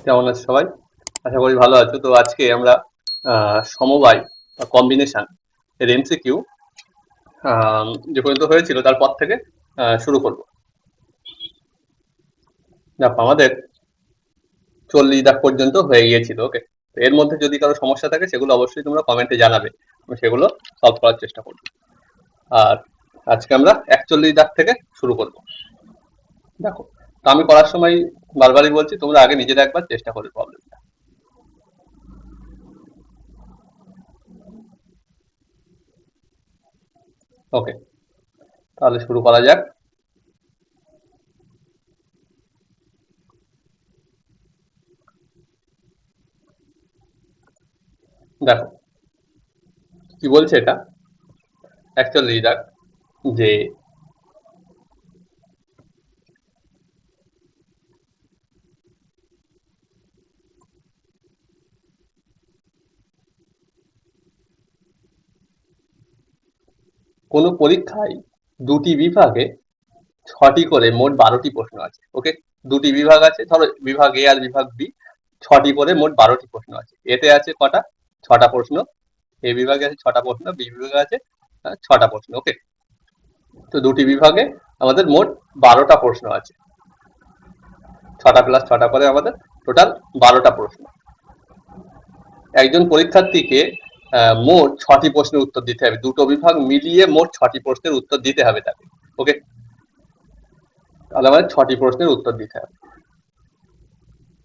কেমন আছো সবাই? আশা করি ভালো আছো। তো আজকে আমরা সমবায় বা কম্বিনেশন এর এমসিকিউ যে পর্যন্ত হয়েছিল তারপর থেকে শুরু করব। দেখো, আমাদের 40 দাগ পর্যন্ত হয়ে গিয়েছিল। ওকে, তো এর মধ্যে যদি কারো সমস্যা থাকে সেগুলো অবশ্যই তোমরা কমেন্টে জানাবে, আমি সেগুলো সলভ করার চেষ্টা করব। আর আজকে আমরা 41 দাগ থেকে শুরু করব। দেখো, তো আমি করার সময় বারবারই বলছি তোমরা আগে নিজেরা একবার চেষ্টা করবে প্রবলেমটা। ওকে, তাহলে শুরু করা যাক। দেখো কি বলছে এটা, 41 দাগ, যে কোনো পরীক্ষায় দুটি বিভাগে 6টি করে মোট 12টি প্রশ্ন আছে। ওকে, দুটি বিভাগ আছে, ধরো বিভাগ এ আর বিভাগ বি, 6টি করে মোট 12টি প্রশ্ন আছে। এতে আছে কটা? 6টা প্রশ্ন। এ বিভাগে আছে 6টা প্রশ্ন, বি বিভাগে আছে 6টা প্রশ্ন। ওকে, তো দুটি বিভাগে আমাদের মোট 12টা প্রশ্ন আছে। 6টা প্লাস 6টা করে আমাদের টোটাল 12টা প্রশ্ন। একজন পরীক্ষার্থীকে মোট 6টি প্রশ্নের উত্তর দিতে হবে। দুটো বিভাগ মিলিয়ে মোট 6টি প্রশ্নের উত্তর দিতে হবে তাকে। ওকে, তাহলে আমাদের 6টি প্রশ্নের উত্তর দিতে হবে।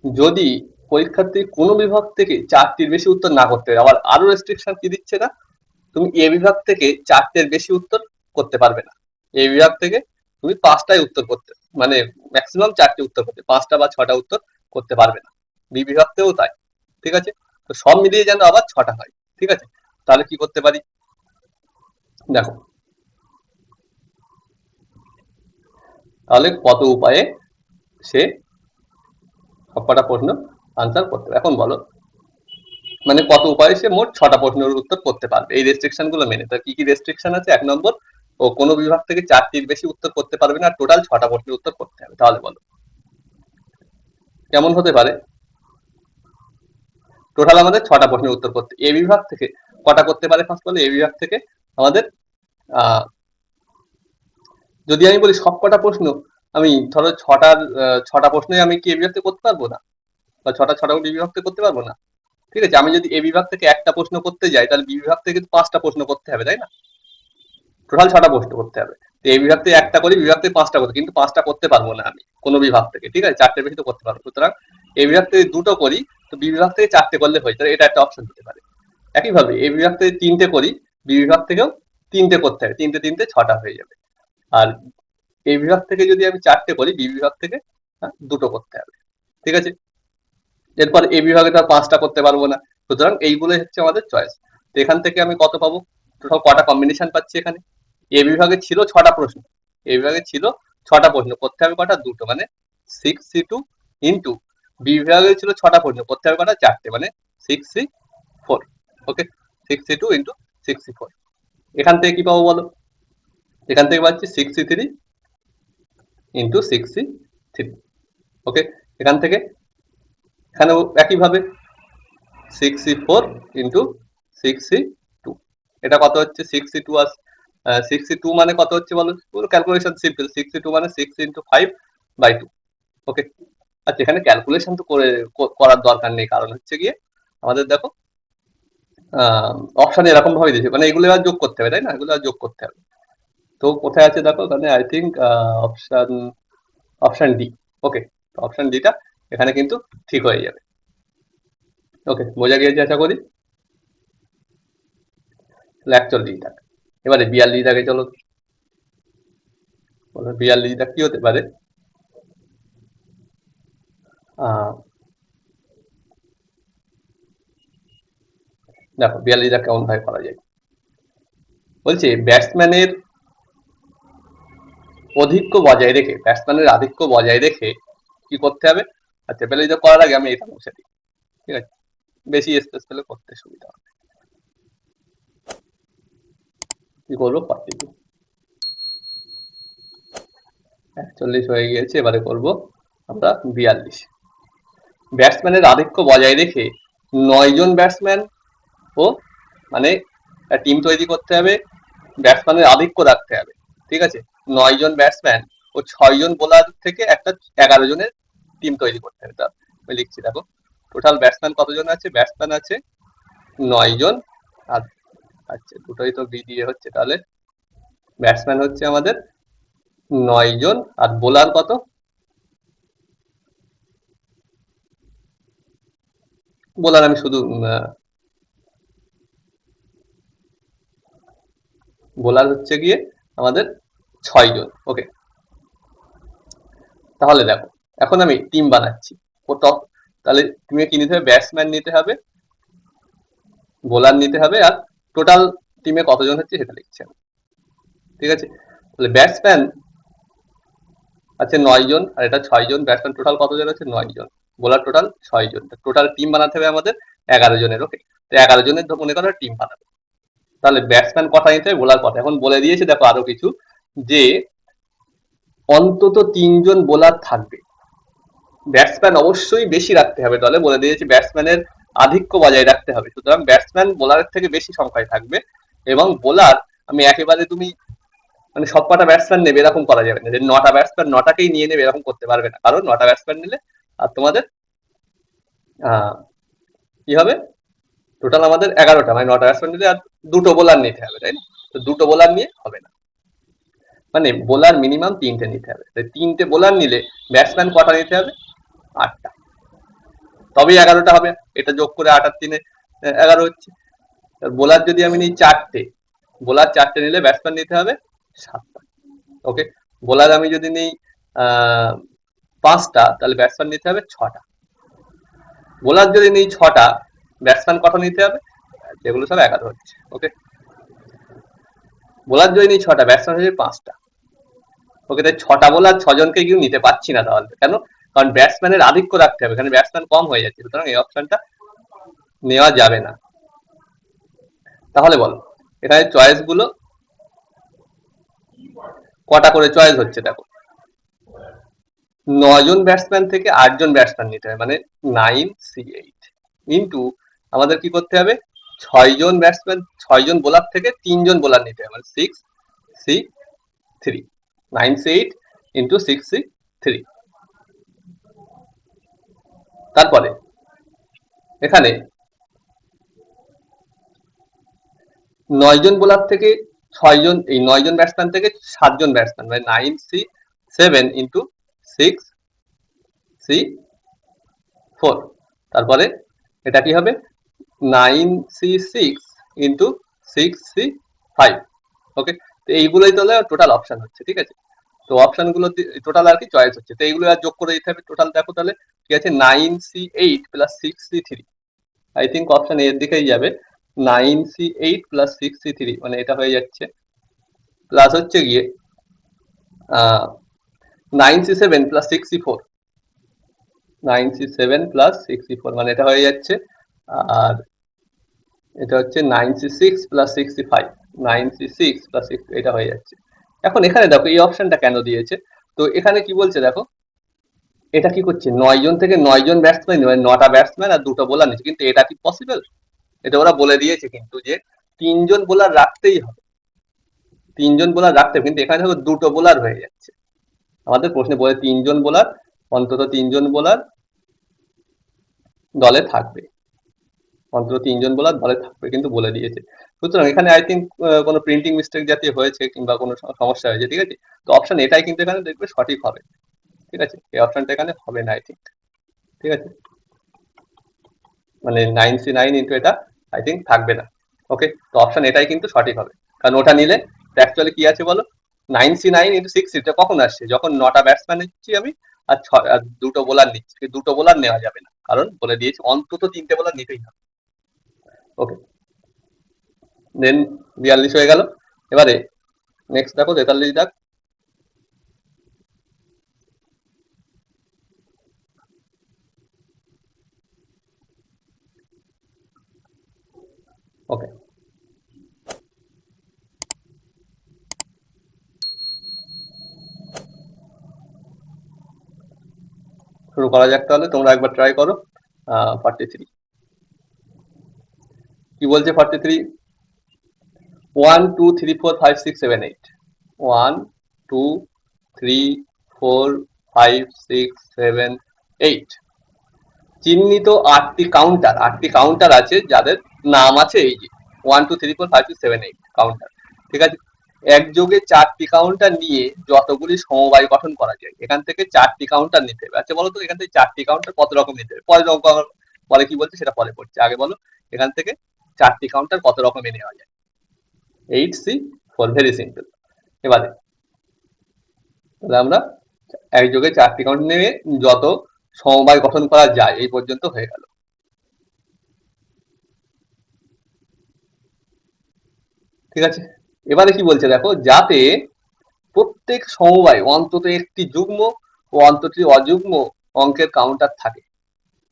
যদি পরীক্ষার্থী কোনো বিভাগ থেকে 4টির বেশি উত্তর না করতে পারে, আবার আরো রেস্ট্রিকশন কি দিচ্ছে না, তুমি এ বিভাগ থেকে 4টের বেশি উত্তর করতে পারবে না। এ বিভাগ থেকে তুমি 5টাই উত্তর করতে, মানে ম্যাক্সিমাম 4টে উত্তর করতে, 5টা বা 6টা উত্তর করতে পারবে না। বি বিভাগ থেকেও তাই। ঠিক আছে, তো সব মিলিয়ে যেন আবার 6টা হয়। ঠিক আছে, তাহলে কি করতে পারি? দেখো, তাহলে কত উপায়ে সে সবকটা প্রশ্ন আনসার করতে পারে। এখন বলো, মানে কত উপায়ে সে মোট 6টা প্রশ্নের উত্তর করতে পারবে এই রেস্ট্রিকশন গুলো মেনে। তার কি কি রেস্ট্রিকশন আছে? 1 নম্বর, ও কোনো বিভাগ থেকে 4টির বেশি উত্তর করতে পারবে না, টোটাল 6টা প্রশ্নের উত্তর করতে হবে। তাহলে বলো কেমন হতে পারে? টোটাল আমাদের 6টা প্রশ্নের উত্তর করতে, এ বিভাগ থেকে কটা করতে পারে? ফার্স্ট বলো, এ বিভাগ থেকে আমাদের আহ যদি আমি বলি সবকটা প্রশ্ন, আমি ধরো 6টা প্রশ্নই আমি কি এ বিভাগ থেকে করতে পারবো না, বা 6টা বি বিভাগ থেকে করতে পারবো না। ঠিক আছে, আমি যদি এ বিভাগ থেকে একটা প্রশ্ন করতে যাই, তাহলে বি বিভাগ থেকে 5টা প্রশ্ন করতে হবে, তাই না? টোটাল 6টা প্রশ্ন করতে হবে। তো এই বিভাগ থেকে একটা করি, বিভাগ থেকে 5টা করি, কিন্তু 5টা করতে পারবো না আমি কোনো বিভাগ থেকে। ঠিক আছে, 4টের বেশি তো করতে পারবো। সুতরাং এই বিভাগ থেকে দুটো করি, তো বি বিভাগ থেকে 4টে করলে হয়ে যায়, এটা একটা অপশন হতে পারে। একইভাবে এই বিভাগ থেকে 3টে করি, বি বিভাগ থেকেও 3টে করতে হবে, 3টে 3টে 6টা হয়ে যাবে। আর এই বিভাগ থেকে যদি আমি 4টে করি, বি বিভাগ থেকে দুটো করতে হবে। ঠিক আছে, এরপর এ বিভাগে তো আর 5টা করতে পারবো না। সুতরাং এইগুলোই হচ্ছে আমাদের চয়েস। তো এখান থেকে আমি কত পাবো? টোটাল কটা কম্বিনেশন পাচ্ছি এখানে? এ বিভাগে ছিল 6টা প্রশ্ন, এ বিভাগে ছিল 6টা প্রশ্ন, করতে হবে কটা? দুটো, মানে 6C2 ইন্টু বি বিভাগে ছিল 6টা প্রশ্ন, করতে হবে কটা? 4টে, মানে 6C4। ওকে, 6C2 ইন্টু 6C4। এখান থেকে কি পাবো বলো? এখান থেকে পাচ্ছি 6C3 ইন্টু 6C3। ওকে, এখান থেকে এখানেও একইভাবে 6C4 ইন্টু 6C2। এটা কত হচ্ছে? 6C2 আর 6C2 মানে কত হচ্ছে বলো? পুরো ক্যালকুলেশন সিম্পল, 6C2 মানে 6 × 5/2। ওকে, আচ্ছা এখানে ক্যালকুলেশন তো করার দরকার নেই, কারণ হচ্ছে গিয়ে আমাদের দেখো অপশন এরকম ভাবে দিয়েছে, মানে এগুলো আর যোগ করতে হবে, তাই না? এগুলো আর যোগ করতে হবে। তো কোথায় আছে দেখো, এখানে I think option option D. Okay, option ডিটা এখানে কিন্তু ঠিক হয়ে যাবে। ওকে, বোঝা গিয়েছে আশা করি। 41 দাগ, এবারে 42 দাগে চলো। 42 দাগ কি হতে পারে? দেখো 42 দাগ কেমন ভাবে করা যায়। বলছে ব্যাটসম্যানের আধিক্য বজায় রেখে কি করতে হবে? আচ্ছা, 42 দাগ করার আগে আমি এটা মুছে দিই। ঠিক আছে, বেশি স্পেস পেলে করতে সুবিধা হবে। কি করবো? 42, 41 হয়ে গিয়েছে, এবারে করব আমরা 42। ব্যাটসম্যানের আধিক্য বজায় রেখে 9 জন ব্যাটসম্যান ও মানে টিম তৈরি করতে হবে, ব্যাটসম্যানের আধিক্য রাখতে হবে, ঠিক আছে। 9 জন ব্যাটসম্যান ও 6 জন বোলার থেকে একটা 11 জনের টিম তৈরি করতে হবে। তা আমি লিখছি, দেখো টোটাল ব্যাটসম্যান কতজন আছে, ব্যাটসম্যান আছে 9 জন। আর আচ্ছা দুটোই তো বি দিয়ে হচ্ছে, তাহলে ব্যাটসম্যান হচ্ছে আমাদের 9 জন, আর বোলার কত, বোলার আমি শুধু বোলার হচ্ছে গিয়ে আমাদের 6 জন। ওকে, তাহলে দেখো এখন আমি টিম বানাচ্ছি। তাহলে তুমি কি নিতে হবে, ব্যাটসম্যান নিতে হবে, বোলার নিতে হবে, আর টোটাল টিমে কতজন হচ্ছে সেটা লিখছি আমি, ঠিক আছে। তাহলে ব্যাটসম্যান আছে 9 জন, আর এটা 6 জন, ব্যাটসম্যান টোটাল কতজন আছে 9 জন, বোলার টোটাল 6 জন, টোটাল টিম বানাতে হবে আমাদের 11 জনের। ওকে, তো 11 জনের মনে করো টিম বানাবে। তাহলে ব্যাটসম্যান কথা নিতে হবে, বোলার কথা। এখন বলে দিয়েছে দেখো আরো কিছু, যে অন্তত 3 জন বোলার থাকবে, ব্যাটসম্যান অবশ্যই বেশি রাখতে হবে দলে, বলে দিয়েছে ব্যাটসম্যানের আধিক্য বজায় রাখতে হবে, সুতরাং ব্যাটসম্যান বোলারের থেকে বেশি সংখ্যায় থাকবে। এবং বোলার আমি একেবারে তুমি মানে সব কটা ব্যাটসম্যান নেবে এরকম করা যাবে না, যে 9টা ব্যাটসম্যান 9টাকেই নিয়ে নেবে এরকম করতে পারবে না, কারণ 9টা ব্যাটসম্যান নিলে আর তোমাদের কি হবে, টোটাল আমাদের 11টা, মানে 9টা ব্যাটসম্যান নিলে আর দুটো বোলার নিতে হবে, তাই না? তো দুটো বোলার নিয়ে হবে না, মানে বোলার মিনিমাম 3টে নিতে হবে। 3টে বোলার নিলে ব্যাটসম্যান কটা নিতে হবে, 8টা, তবেই 11টা হবে। এটা যোগ করে 8 আর 3 11 হচ্ছে। বোলার যদি আমি নিই 4টে, বোলার 4টে নিলে ব্যাটসম্যান নিতে হবে 7টা। ওকে, বোলার আমি যদি নিই 5টা, তাহলে ব্যাটসম্যান নিতে হবে 6টা। বোলার যদি নিই 6টা, ব্যাটসম্যান কটা নিতে হবে, যেগুলো সব 11 হচ্ছে। ওকে, বোলার যদি নিই 6টা, ব্যাটসম্যান হচ্ছে 5টা। ওকে, তাই 6টা বোলার 6জনকে কেউ নিতে পারছি না, তাহলে কেন, কারণ ব্যাটসম্যানের আধিক্য রাখতে হবে, এখানে ব্যাটসম্যান কম হয়ে যাচ্ছে, সুতরাং এই অপশনটা নেওয়া যাবে না। তাহলে বলো এখানে চয়েস গুলো কটা করে চয়েস হচ্ছে, দেখো 9 জন ব্যাটসম্যান থেকে 8 জন ব্যাটসম্যান নিতে হবে, মানে 9C8 ইন্টু আমাদের কি করতে হবে, 6 জন ব্যাটসম্যান, 6 জন বোলার থেকে 3 জন বোলার নিতে হবে, মানে 6C3, 9C8 ইন্টু 6C3। তারপরে এখানে 9 জন বোলার থেকে 6 জন, এই 9 জন ব্যাটসম্যান থেকে 7 জন ব্যাটসম্যান, মানে 9C7 ইন্টু 6C4। তারপরে এটা কি হবে, 9C6 ইন্টু 6C5। ওকে, তো এইগুলোই তাহলে টোটাল অপশন হচ্ছে, ঠিক আছে। তো অপশন গুলো টোটাল আর কি চয়েস হচ্ছে, তো এইগুলো আর যোগ করে দিতে হবে। টোটাল দেখো তাহলে ঠিক আছে, 9C8 plus 6C3, I think option এর দিকেই যাবে। 9C8 প্লাস 6C3, মানে এটা হয়ে যাচ্ছে, প্লাস হচ্ছে গিয়ে 9C7 plus 6C4, 9C7 plus 6C4, মানে এটা হয়ে যাচ্ছে। আর এটা হচ্ছে 9C6 plus 6C5, 9C6 plus 6, এটা হয়ে যাচ্ছে। এখন এখানে দেখো এই অপশনটা কেন দিয়েছে, তো এখানে কি বলছে দেখো, এটা কি করছে, 9 জন থেকে 9 জন ব্যাটসম্যান, 9টা ব্যাটসম্যান আর দুটো বোলার নিচ্ছে, কিন্তু এটা কি পসিবল, এটা ওরা বলে দিয়েছে কিন্তু যে 3 জন বোলার রাখতেই হবে, 3 জন বোলার রাখতে হবে, কিন্তু এখানে দেখো দুটো বোলার হয়ে যাচ্ছে। আমাদের প্রশ্নে বলে 3 জন বোলার, অন্তত 3 জন বোলার দলে থাকবে, অন্তত 3 জন বোলার দলে থাকবে, কিন্তু বলে দিয়েছে। সুতরাং এখানে আই থিঙ্ক কোনো প্রিন্টিং মিস্টেক জাতীয় হয়েছে, কিংবা কোনো সমস্যা হয়েছে, ঠিক আছে। তো অপশন এটাই কিন্তু এখানে দেখবে সঠিক হবে, ঠিক আছে, এই অপশনটা এখানে হবে না আই থিঙ্ক, ঠিক আছে, মানে 9C9 ইন্টু এটা আই থিঙ্ক থাকবে না। ওকে, তো অপশন এটাই কিন্তু সঠিক হবে, কারণ ওটা নিলে অ্যাকচুয়ালি কি আছে বলো, 9C9 ইন্টু 6, এটা কখন আসছে, যখন 9টা ব্যাটসম্যান নিচ্ছি আমি, আর দুটো বোলার নিচ্ছি, দুটো বোলার নেওয়া যাবে না, কারণ বলে দিয়েছি অন্তত 3টে বোলার নিতেই হবে। ওকে, দেন 42 হয়ে গেল। এবারে নেক্সট দেখো 43 দাগ। ওকে, শুরু করা যাক তাহলে, তোমরা একবার ট্রাই করো। 43 কি বলছে? 43 1 2 3 4 5 6 7 8 1 2 3 4 5 6 7 8 চিহ্নিত 8টি কাউন্টার আছে যাদের নাম আছে এই যে 1 2 3 4 5 6 7 8 কাউন্টার। ঠিক আছে, একযোগে 4টি কাউন্টার নিয়ে যতগুলি সমবায় গঠন করা যায়, এখান থেকে 4টি কাউন্টার নিতে হবে। আচ্ছা বলো তো এখান থেকে 4টি কাউন্টার কত রকম নিতে হবে? পরে কি বলছে সেটা পরে পড়ছে, আগে বলো এখান থেকে 4টি কাউন্টার কত রকমে নেওয়া যায়। 8C4, very simple. এবারে তাহলে আমরা একযোগে 4টি কাউন্টার নিয়ে যত সমবায় গঠন করা যায় এই পর্যন্ত হয়ে গেল। ঠিক আছে, এবারে কি বলছে দেখো, যাতে প্রত্যেক সমবায় অন্তত একটি যুগ্ম ও অন্তত অযুগ্ম অঙ্কের কাউন্টার থাকে।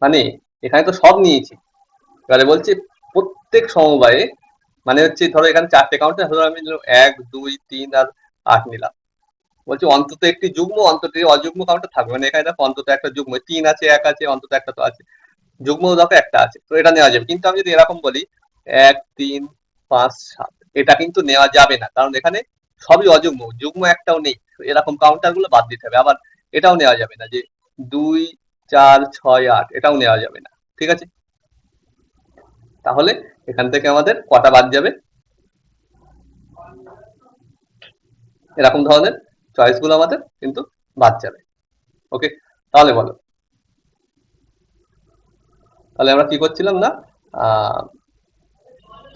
মানে এখানে তো সব নিয়েছি, এবারে বলছে প্রত্যেক সমবায়ে, মানে হচ্ছে ধরো এখানে 4টে কাউন্টার, ধরো আমি 1 2 3 আর 8 নিলাম। বলছে অন্তত একটি যুগ্ম অন্তত অযুগ্ম কাউন্টার থাকবে, মানে এখানে দেখো অন্তত একটা যুগ্ম 3 আছে 1 আছে, অন্তত একটা তো আছে, যুগ্ম দেখো একটা আছে, তো এটা নেওয়া যাবে। কিন্তু আমি যদি এরকম বলি 1 3 5 7, এটা কিন্তু নেওয়া যাবে না, কারণ এখানে সবই অযুগ্ম, যুগ্ম একটাও নেই। এরকম কাউন্টার গুলো বাদ দিতে হবে। আবার এটাও নেওয়া যাবে না যে 2 4 6 8, এটাও নেওয়া যাবে না। ঠিক আছে, তাহলে এখান থেকে আমাদের কটা বাদ যাবে? এরকম ধরনের চয়েস গুলো আমাদের কিন্তু বাদ যাবে। ওকে, তাহলে বলো, তাহলে আমরা কি করছিলাম না,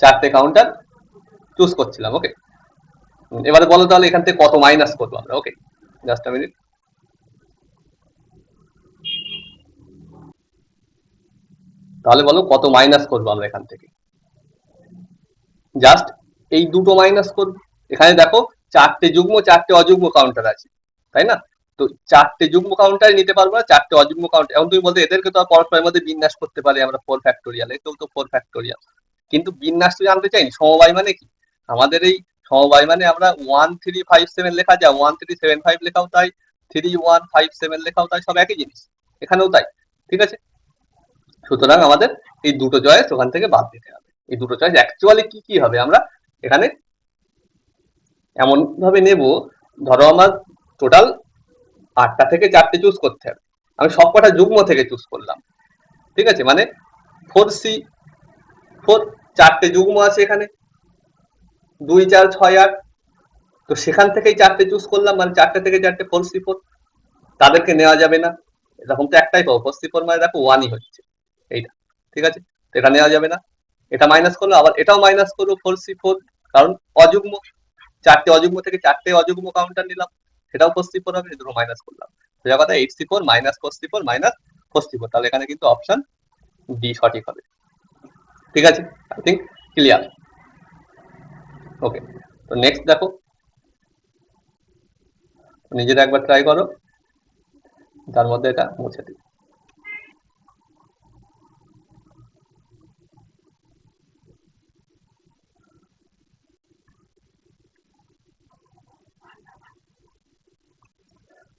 4টে কাউন্টার চুজ করছিলাম। ওকে, এবারে বলো তাহলে এখান থেকে কত মাইনাস করবো আমরা। ওকে, জাস্ট আ মিনিট। তাহলে বলো কত মাইনাস করবো আমরা এখান থেকে? জাস্ট এই দুটো মাইনাস করবো। এখানে দেখো 4টে যুগ্ম 4টে অযুগ্ম কাউন্টার আছে, তাই না? তো 4টে যুগ্ম কাউন্টার নিতে পারবো না, 4টে অযুগ্ম কাউন্টার। এখন তুমি বলতে এদেরকে তো পরস্পরের মধ্যে বিন্যাস করতে পারি আমরা 4 ফ্যাক্টোরিয়াল, এটাও তো 4 ফ্যাক্টোরিয়াল। কিন্তু বিন্যাস তো জানতে চাই, সমবায় মানে কি? আমাদের এই সমবায় মানে আমরা 1 3 5 7 লেখা যায়, 1 3 7 5 লেখাও তাই, 3 1 5 7 লেখাও তাই, সব একই জিনিস, এখানেও তাই। ঠিক আছে, সুতরাং আমাদের এই দুটো চয়েস ওখান থেকে বাদ দিতে হবে। এই দুটো চয়েস অ্যাকচুয়ালি কি কি হবে আমরা এখানে এমন ভাবে নেব, ধরো আমার টোটাল 8টা থেকে 4টে চুজ করতে হবে, আমি সবকটা যুগ্ম থেকে চুজ করলাম। ঠিক আছে, মানে 4C4, 4টে যুগ্ম আছে এখানে 2 4 6 8, তো সেখান থেকেই 4টে চুজ করলাম, মানে 4টে থেকে 4টে 4C4, তাদেরকে নেওয়া যাবে না। এরকম তো একটাই পাবো, 4C4 মানে দেখো 1ই হচ্ছে এইটা। ঠিক আছে, তো এটা নেওয়া যাবে না। এটা মাইনাস করলো, আবার এটাও মাইনাস করবো 4C4, কারণ অযুগ্ম, 4টে অযুগ্ম থেকে 4টে অযুগ্ম কাউন্টার নিলাম, সেটাও 4C4 হবে, দুটো মাইনাস করলাম। সোজা কথা 8C4 minus 4C4 minus 4C4, তাহলে এখানে কিন্তু অপশন ডি সঠিক হবে। ঠিক আছে, আই থিঙ্ক ক্লিয়ার। ওকে, তো নেক্সট দেখো, নিজেরা একবার ট্রাই করো, তার মধ্যে এটা মুছে দিই।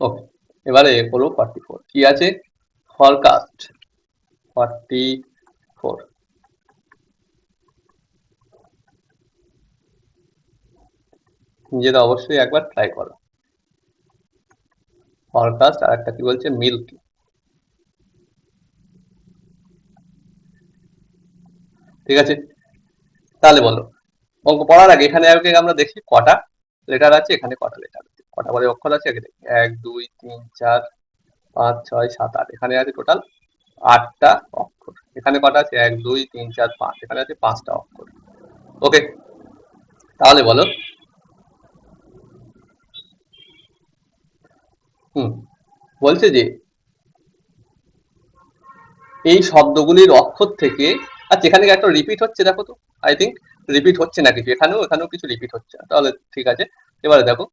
ওকে, এবারে করবো 44, কি আছে? ফরকাস্ট 44, নিজেরা অবশ্যই একবার ট্রাই করো। ফরকাস্ট আর একটা কি বলছে, মিল্কি। ঠিক আছে, তাহলে বলো, অঙ্ক পড়ার আগে এখানে আগে আমরা দেখি কটা লেটার আছে, এখানে কটা লেটার আছে, কটা করে অক্ষর আছে আগে দেখি। 1 2 3 4 5 6 7 8, এখানে আছে টোটাল 8টা অক্ষর। এখানে কটা আছে? 1 2 3 4 5, এখানে আছে 5টা অক্ষর। ওকে, তাহলে বলো, বলছে যে এই শব্দগুলির অক্ষর থেকে, আচ্ছা এখানে একটা রিপিট হচ্ছে দেখো তো, আই থিঙ্ক রিপিট হচ্ছে না কিছু, এখানেও কিছু রিপিট হচ্ছে না, তাহলে ঠিক আছে। এবারে দেখো,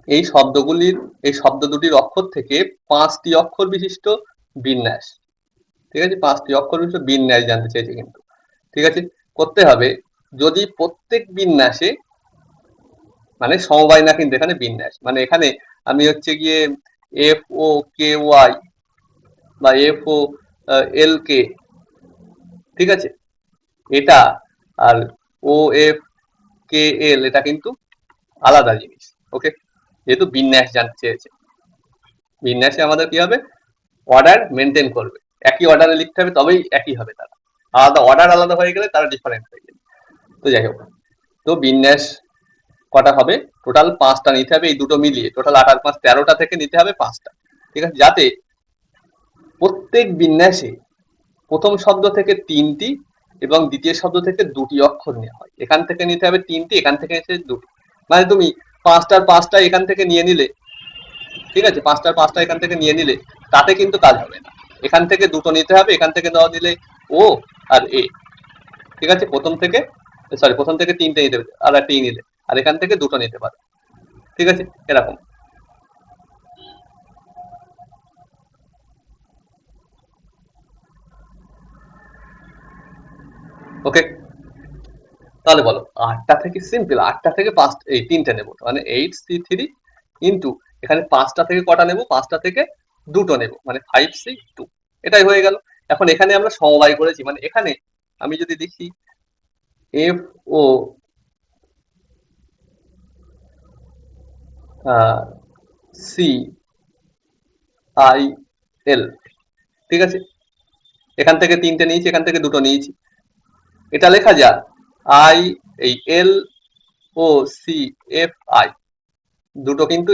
এই শব্দগুলির, এই শব্দ দুটির অক্ষর থেকে 5টি অক্ষর বিশিষ্ট বিন্যাস। ঠিক আছে, 5টি অক্ষর বিশিষ্ট বিন্যাস জানতে চাইছে কিন্তু। ঠিক আছে, করতে হবে যদি প্রত্যেক বিন্যাসে, মানে সমবায় না কিন্তু এখানে বিন্যাস, মানে এখানে আমি হচ্ছে গিয়ে FOKY বা FOL-K, ঠিক আছে, এটা আর OF-KL এটা কিন্তু আলাদা জিনিস। ওকে, যেহেতু বিন্যাস জানতে চেয়েছে, বিন্যাসে আমাদের কি হবে, অর্ডার মেনটেন করবে, একই অর্ডারে লিখতে হবে, তবেই একই হবে। তারা আলাদা অর্ডার আলাদা হয়ে গেলে তারা ডিফারেন্ট হয়ে যাবে। তো যাই হোক, তো বিন্যাস কটা হবে, টোটাল 5টা নিতে হবে, এই দুটো মিলিয়ে টোটাল 8 আর 5 13টা থেকে নিতে হবে 5টা, ঠিক আছে, যাতে প্রত্যেক বিন্যাসে প্রথম শব্দ থেকে 3টি এবং দ্বিতীয় শব্দ থেকে 2টি অক্ষর নেওয়া হয়। এখান থেকে নিতে হবে 3টি, এখান থেকে নিতে 2টি, মানে তুমি 5টার 5টা এখান থেকে নিয়ে নিলে, ঠিক আছে, 5টার 5টা এখান থেকে নিয়ে নিলে তাতে কিন্তু কাজ হবে না। এখান থেকে দুটো নিতে হবে, এখান থেকে দেওয়া দিলে ও আর এ, ঠিক আছে, প্রথম থেকে 3টে নিতে হবে আর একটা নিলে, আর এখান থেকে দুটো নিতে পারে, ঠিক আছে, এরকম। ওকে, তাহলে বলো 8টা থেকে সিম্পল, 8টা থেকে 3টে নেবো, মানে 8C3 ইন্টু এখানে 5টা থেকে কটা নেবো, 5টা থেকে দুটো নেবো, মানে 5C2, এটাই হয়ে গেল। এখন এখানে আমরা সমবায় করেছি, মানে এখানে আমি যদি দেখি FOCIL, ঠিক আছে, এখান থেকে 3টে নিয়েছি, এখান থেকে দুটো নিয়েছি, এটা লেখা যাক LOCFI, দুটো কিন্তু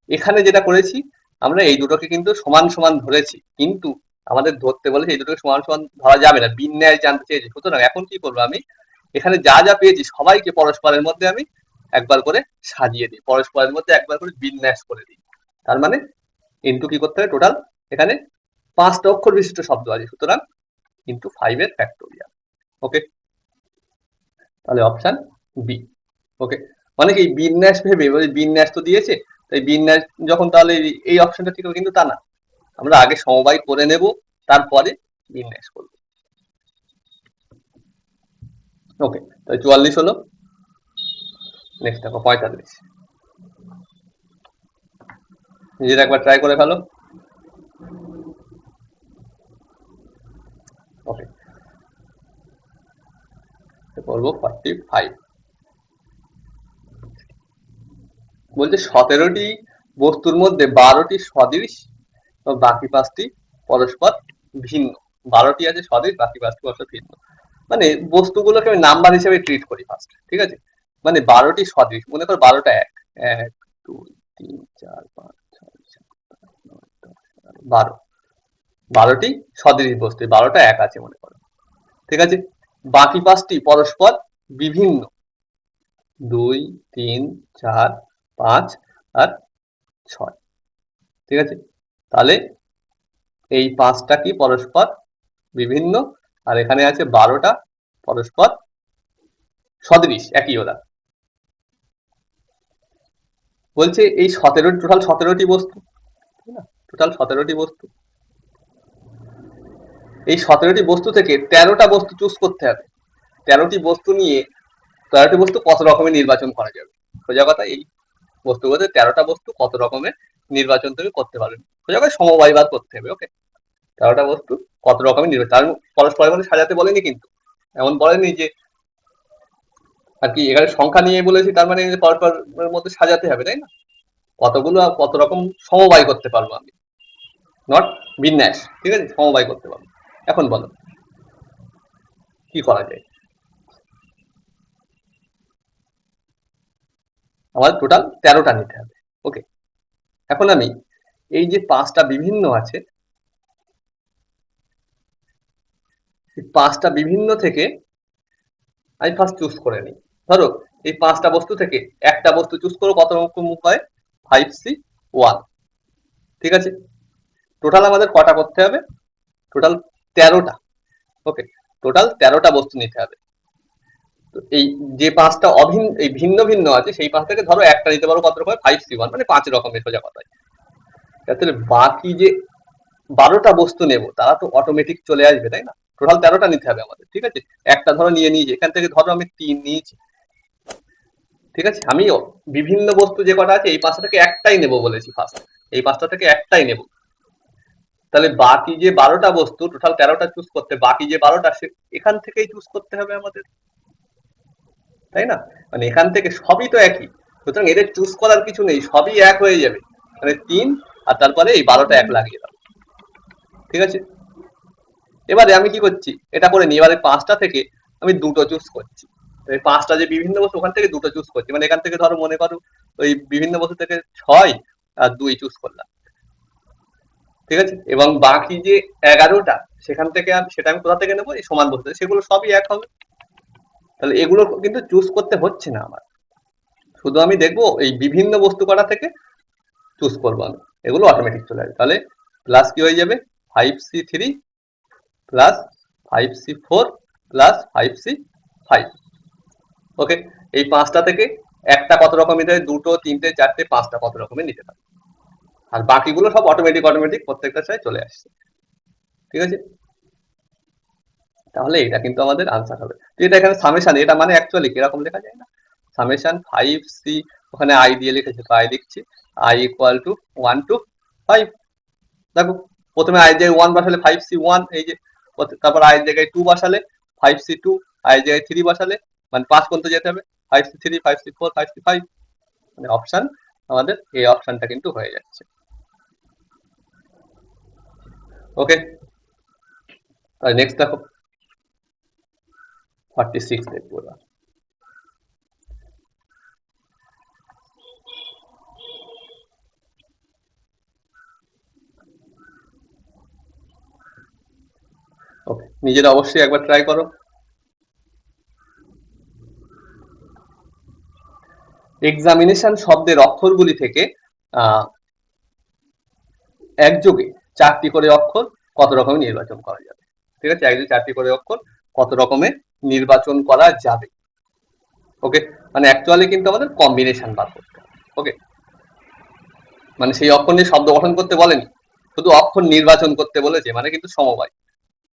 এখানে যেটা করেছি আমরা এই দুটোকে কিন্তু সমান সমান ধরেছি, কিন্তু আমাদের ধরতে বলেছে এই দুটোকে সমান সমান ধরা যাবে না, বিন্যাস জানতে চেয়েছি। সুতরাং এখন কি করবো, আমি এখানে যা যা পেয়েছি সবাইকে পরস্পরের মধ্যে আমি একবার করে সাজিয়ে দিই, পরস্পরের মধ্যে একবার করে বিন্যাস করে দিই। তার মানে ইন্টু কি করতে হবে, টোটাল এখানে 5টা অক্ষর বিশিষ্ট শব্দ আছে, সুতরাং ইন্টু 5 এর ফ্যাক্টোরিয়াল। ওকে, তাহলে অপশন বি। ওকে, মানে কি বিন্যাস ভেবে বিন্যাস তো দিয়েছে, তাই বিন্যাস যখন, তাহলে এই অপশনটা ঠিক হবে, কিন্তু তা না, আমরা আগে সমবায় করে নেব, তারপরে বিন্যাস করব। ওকে, তাই 44 হলো। নেক্সট দেখো 45, নিজের একবার ট্রাই করে ফেলো। ওকে, করবো 45, বলছে 17টি বস্তুর মধ্যে 12টি সদৃশ এবং বাকি 5টি পরস্পর ভিন্ন। 12টি আছে সদৃশ, বাকি 5টি পরস্পর ভিন্ন, মানে বস্তুগুলোকে আমি নাম্বার হিসেবে ট্রিট করি ফার্স্ট, ঠিক আছে, মানে 12টি সদৃশ, মনে করো 12টা এক, 1 2 3 4 5 6 7 8 9 10 11 12, 12টি সদৃশ বস্তু, 12টা এক আছে মনে করো, ঠিক আছে, বাকি 5টি পরস্পর বিভিন্ন, 2 3 4 5 আর 6, ঠিক আছে, তাহলে এই 5টা কি পরস্পর বিভিন্ন, আর এখানে আছে 12টা পরস্পর সদৃশ, একই ওরা। বলছে এই 17টি বস্তু, টোটাল 17টি বস্তু, এই 17টি বস্তু থেকে 13টা বস্তু চুজ করতে হবে। 13টি বস্তু নিয়ে 13টি বস্তু কত রকমের নির্বাচন করা যাবে, সোজা কথা এই বস্তুগুলোতে 13টা বস্তু কত রকমের নির্বাচন তুমি করতে পারবে, সোজা কথা সমবায় বার করতে হবে। ওকে, 13টা বস্তু কত রকমের নির্বাচন, তার পরস্পরের মধ্যে সাজাতে বলেনি, কিন্তু এমন বলেনি যে আর কি, এখানে সংখ্যা নিয়ে বলেছি, তার মানে পরস্পরের মধ্যে সাজাতে হবে, তাই না, কতগুলো কত রকম সমবায় করতে পারবো আমি, নট বিন্যাস, ঠিক আছে, সমবায় করতে পারবো। এখন বলো কি করা যায়, আমাদের টোটাল 13টা নিতে হবে। ওকে, এখন আমি এই যে 5টা বিভিন্ন আছে, 5টা বিভিন্ন থেকে আমি ফার্স্ট চুজ করে নিই। ধরো এই 5টা বস্তু থেকে একটা বস্তু চুজ করো, কত রকম হয়, 5C1, ঠিক আছে, টোটাল আমাদের কটা করতে হবে, টোটাল 13টা। ওকে, টোটাল 13টা বস্তু নিতে হবে। তো এই যে 5টা এই ভিন্ন ভিন্ন আছে, সেই 5 থেকে ধরো একটা নিতে পারো, কত রকমের, 5C1, মানে 5 রকমের, সোজা কথায়। তাহলে বাকি যে 12টা বস্তু নেব তারা তো অটোমেটিক চলে আসবে, তাই না, টোটাল 13টা নিতে হবে আমাদের, ঠিক আছে, একটা ধরো নিয়ে নিয়েছি, এখান থেকে ধরো আমি 3 নিয়েছি, ঠিক আছে, আমি বিভিন্ন বস্তু যে কটা আছে এই 5টা থেকে একটাই নেব বলেছি ফার্স্ট, এই 5টা থেকে একটাই নেব, তাহলে বাকি যে 12টা বস্তু, টোটাল 13টা চুজ করতে, বাকি যে 12টা এখান থেকেই চুজ করতে হবে আমাদের, তাই না? মানে এখান থেকে সবই তো একই, সুতরাং এদের চুজ করার কিছু নেই, সবই এক হয়ে যাবে। মানে 3 আর তারপরে এই 12টা এক লাগিয়ে দাও, ঠিক আছে? এবারে আমি কি করছি, এটা করে নিই। এবারে 5টা থেকে আমি দুটো চুজ করছি। এই 5টা যে বিভিন্ন বস্তু, ওখান থেকে দুটো চুজ করছি। মানে এখান থেকে ধরো মনে করো ওই বিভিন্ন বস্তু থেকে 6 আর 2 চুজ করলাম, ঠিক আছে? এবং বাকি যে 11টা সেখান থেকে সেটা আমি কোথা থেকে নেবো, এই সমান বস্তু, সেগুলো সবই এক হবে। তাহলে এগুলো কিন্তু চুজ করতে হচ্ছে না আমার, শুধু আমি দেখবো এই বিভিন্ন বস্তু কটা থেকে চুজ করবো আমি, এগুলো অটোমেটিক চলে যাবে। তাহলে প্লাস কি হয়ে যাবে, 5c3 plus 5c4 plus 5c5। ওকে, এই 5টা থেকে একটা কত রকম নিতে হয়, 2টো 3টে 4টে 5টা কত রকমের নিতে পারে, আর বাকিগুলো সব অটোমেটিক প্রত্যেকটার সাথে চলে আসছে, ঠিক আছে? তাহলে এটা কিন্তু আমাদের আনসার হবে। তো এটা এখানে সামেশন, এটা মানে অ্যাকচুয়ালি কিরকম লেখা যায় না, সামেশন 5c, ওখানে আই দিয়ে লিখেছে, তো আই লিখছি, আই ইকুয়াল টু 1 to 5। দেখো প্রথমে আই জায়গায় 1 বসালে 5c1, এই যে, তারপর আই জায়গায় 2 বসালে 5c2, আই জায়গায় 3 বসালে, মানে 5 পর্যন্ত যেতে হবে, 5c3 5c4 5c5, মানে অপশন আমাদের এই অপশনটা কিন্তু হয়ে যাচ্ছে। ওকে, তাহলে নেক্সট দেখো 46 দেখবো এবার। ওকে, নিজেরা অবশ্যই একবার ট্রাই করো। এক্সামিনেশন শব্দের অক্ষরগুলি থেকে একযোগে 4টি করে অক্ষর কত রকমের নির্বাচন করা যাবে, ঠিক আছে? একযোগে 4টি করে অক্ষর কত রকমের নির্বাচন করা যাবে। ওকে, মানে অ্যাকচুয়ালি কিন্তু আমাদের কম্বিনেশন বার করতে হবে। ওকে, মানে সেই অক্ষর নিয়ে শব্দ গঠন করতে বলেনি, শুধু অক্ষর নির্বাচন করতে বলেছে, মানে কিন্তু সমবায়।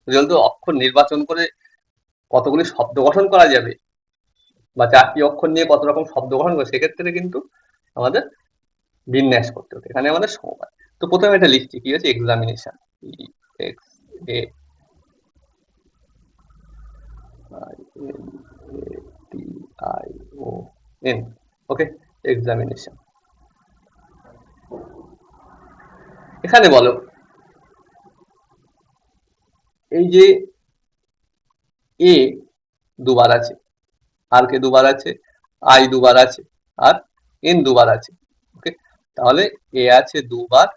যেহেতু অক্ষর নির্বাচন করে কতগুলি শব্দ গঠন করা যাবে, বা 4টি অক্ষর নিয়ে কত রকম শব্দ গঠন করে, সেক্ষেত্রে কিন্তু আমাদের বিন্যাস করতে হতো, এখানে আমাদের সমবায়। তো প্রথমে এটা লিখছি, কি আছে, examination, X A I N A T I O N. Okay, examination. এখানে বলো, এই যে এ দুবার আছে, আর কে দুবার আছে, আই দুবার আছে, আর এন দুবার আছে। ওকে, তাহলে এ আছে দুবার,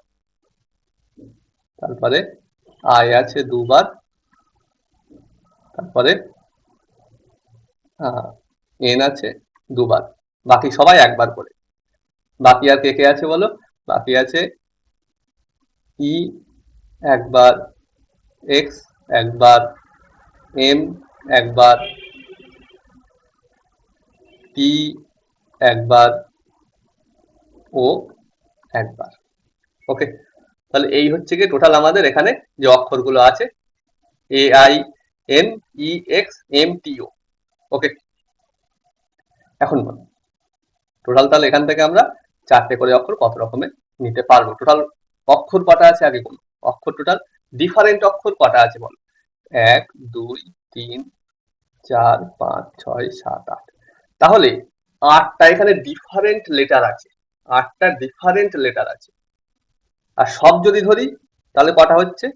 তারপরে আই আছে দুবার, তারপরে এন আছে দুবার, বাকি সবাই একবার করে। বাকি আর কে কে আছে বলো, বাকি আছে ই একবার, এক্স একবার, এম একবার, টি একবার, ও একবার। ওকে, তাহলে এই হচ্ছে কি টোটাল আমাদের এখানে যে অক্ষরগুলো আছে, A I N E X M T O. Okay, এখন বলো টোটাল, তাহলে এখান থেকে আমরা 4টে করে অক্ষর কত রকমের নিতে পারবো। টোটাল অক্ষর কটা আছে আগে বলো, অক্ষর টোটাল ডিফারেন্ট অক্ষর কটা আছে বলো, 1 2 3 4 5 6 7 8। তাহলে 8টা এখানে ডিফারেন্ট লেটার আছে, 8টা ডিফারেন্ট লেটার আছে। আর সব যদি ধরি তাহলে কটা হচ্ছে,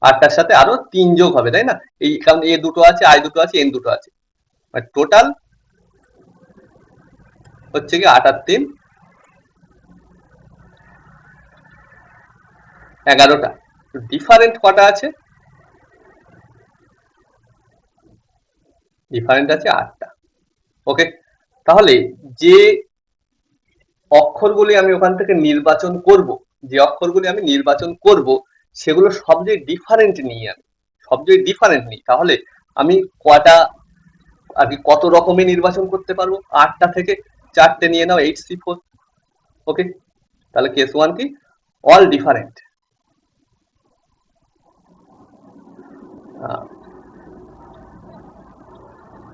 8টার সাথে আরো 3 যোগ হবে, তাই না? এই কারণ এ দুটো আছে, আই দুটো আছে, এন দুটো আছে, মানে টোটাল হচ্ছে কি 8 আর 3 11টা। ডিফারেন্ট কটা আছে, ডিফারেন্ট আছে 8টা। ওকে, তাহলে যে অক্ষরগুলি আমি ওখান থেকে নির্বাচন করব, যে অক্ষরগুলি আমি নির্বাচন করব, সেগুলো সবচেয়ে ডিফারেন্ট নিই আমি, সবচেয়ে ডিফারেন্ট নিই। তাহলে আমি কটা আর কি কত রকমের নির্বাচন করতে পারবো, 8টা থেকে 4টে নিয়ে নাও, 8c4। ওকে, তাহলে কেস 1 কি, অল ডিফারেন্ট।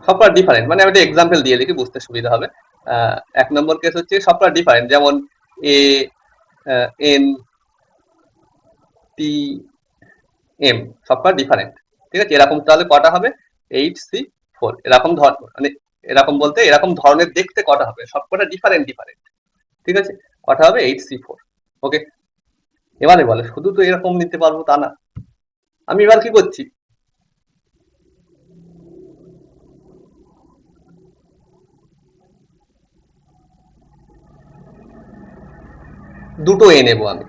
সবটা ডিফারেন্ট, মানে আমি একটা এক্সাম্পল দিয়ে লিখি বুঝতে সুবিধা হবে। 1 নম্বর কেস হচ্ছে সবটা ডিফারেন্ট, যেমন এ এন 8cm সবকটা ডিফারেন্ট, ঠিক আছে। এরকম তাহলে কটা হবে 8c4, এরকম মানে এরকম বলতে এরকম ধরনের দেখতে কটা হবে, সবকটা ডিফারেন্ট ডিফারেন্ট, ঠিক আছে। কটা হবে 8c4। ওকে, এবারে বলে শুধু তো এরকম নিতে পারবো তা না, আমি এবার কি করছি, দুটো এ নেবো আমি।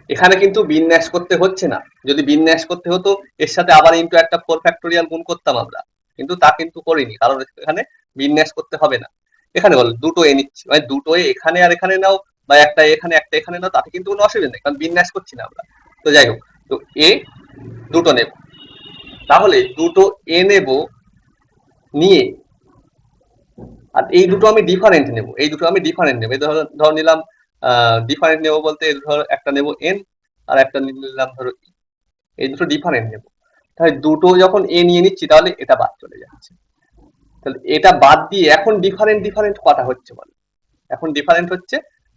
এখানে কিন্তু বিন্যাস করতে হচ্ছে না, যদি বিন্যাস করতে হতো এর সাথে আবার ইন্টু একটা 4 ফ্যাক্টোরিয়াল গুণ করতাম আমরা, কিন্তু তা কিন্তু করিনি, কারণ এখানে বিন্যাস করতে হবে না। এখানে বল দুটো এ নিচ্ছি, মানে দুটো এ এখানে আর এখানে নাও, বা একটা এখানে একটা এখানে নাও, তাতে কিন্তু কোনো অসুবিধা নেই, কারণ বিন্যাস করছি না আমরা। তো যাই হোক, তো এ দুটো নেব, তাহলে দুটো এ নেব নিয়ে, আর এই দুটো আমি ডিফারেন্ট নেব, এই দুটো আমি ডিফারেন্ট নেব, ধর নিলাম ডিফারেন্ট নেব বলতে ধর একটা নেব এন আর একটা নিলাম ধরো ই, এই দুটো ডিফারেন্ট নেব। তাহলে দুটো যখন এ নিয়ে নিচ্ছি তাহলে এটা বাদ চলে যাচ্ছে, তাহলে এটা বাদ দিয়ে এখন ডিফারেন্ট ডিফারেন্ট কটা হচ্ছে বলো, এখন ডিফারেন্ট হচ্ছে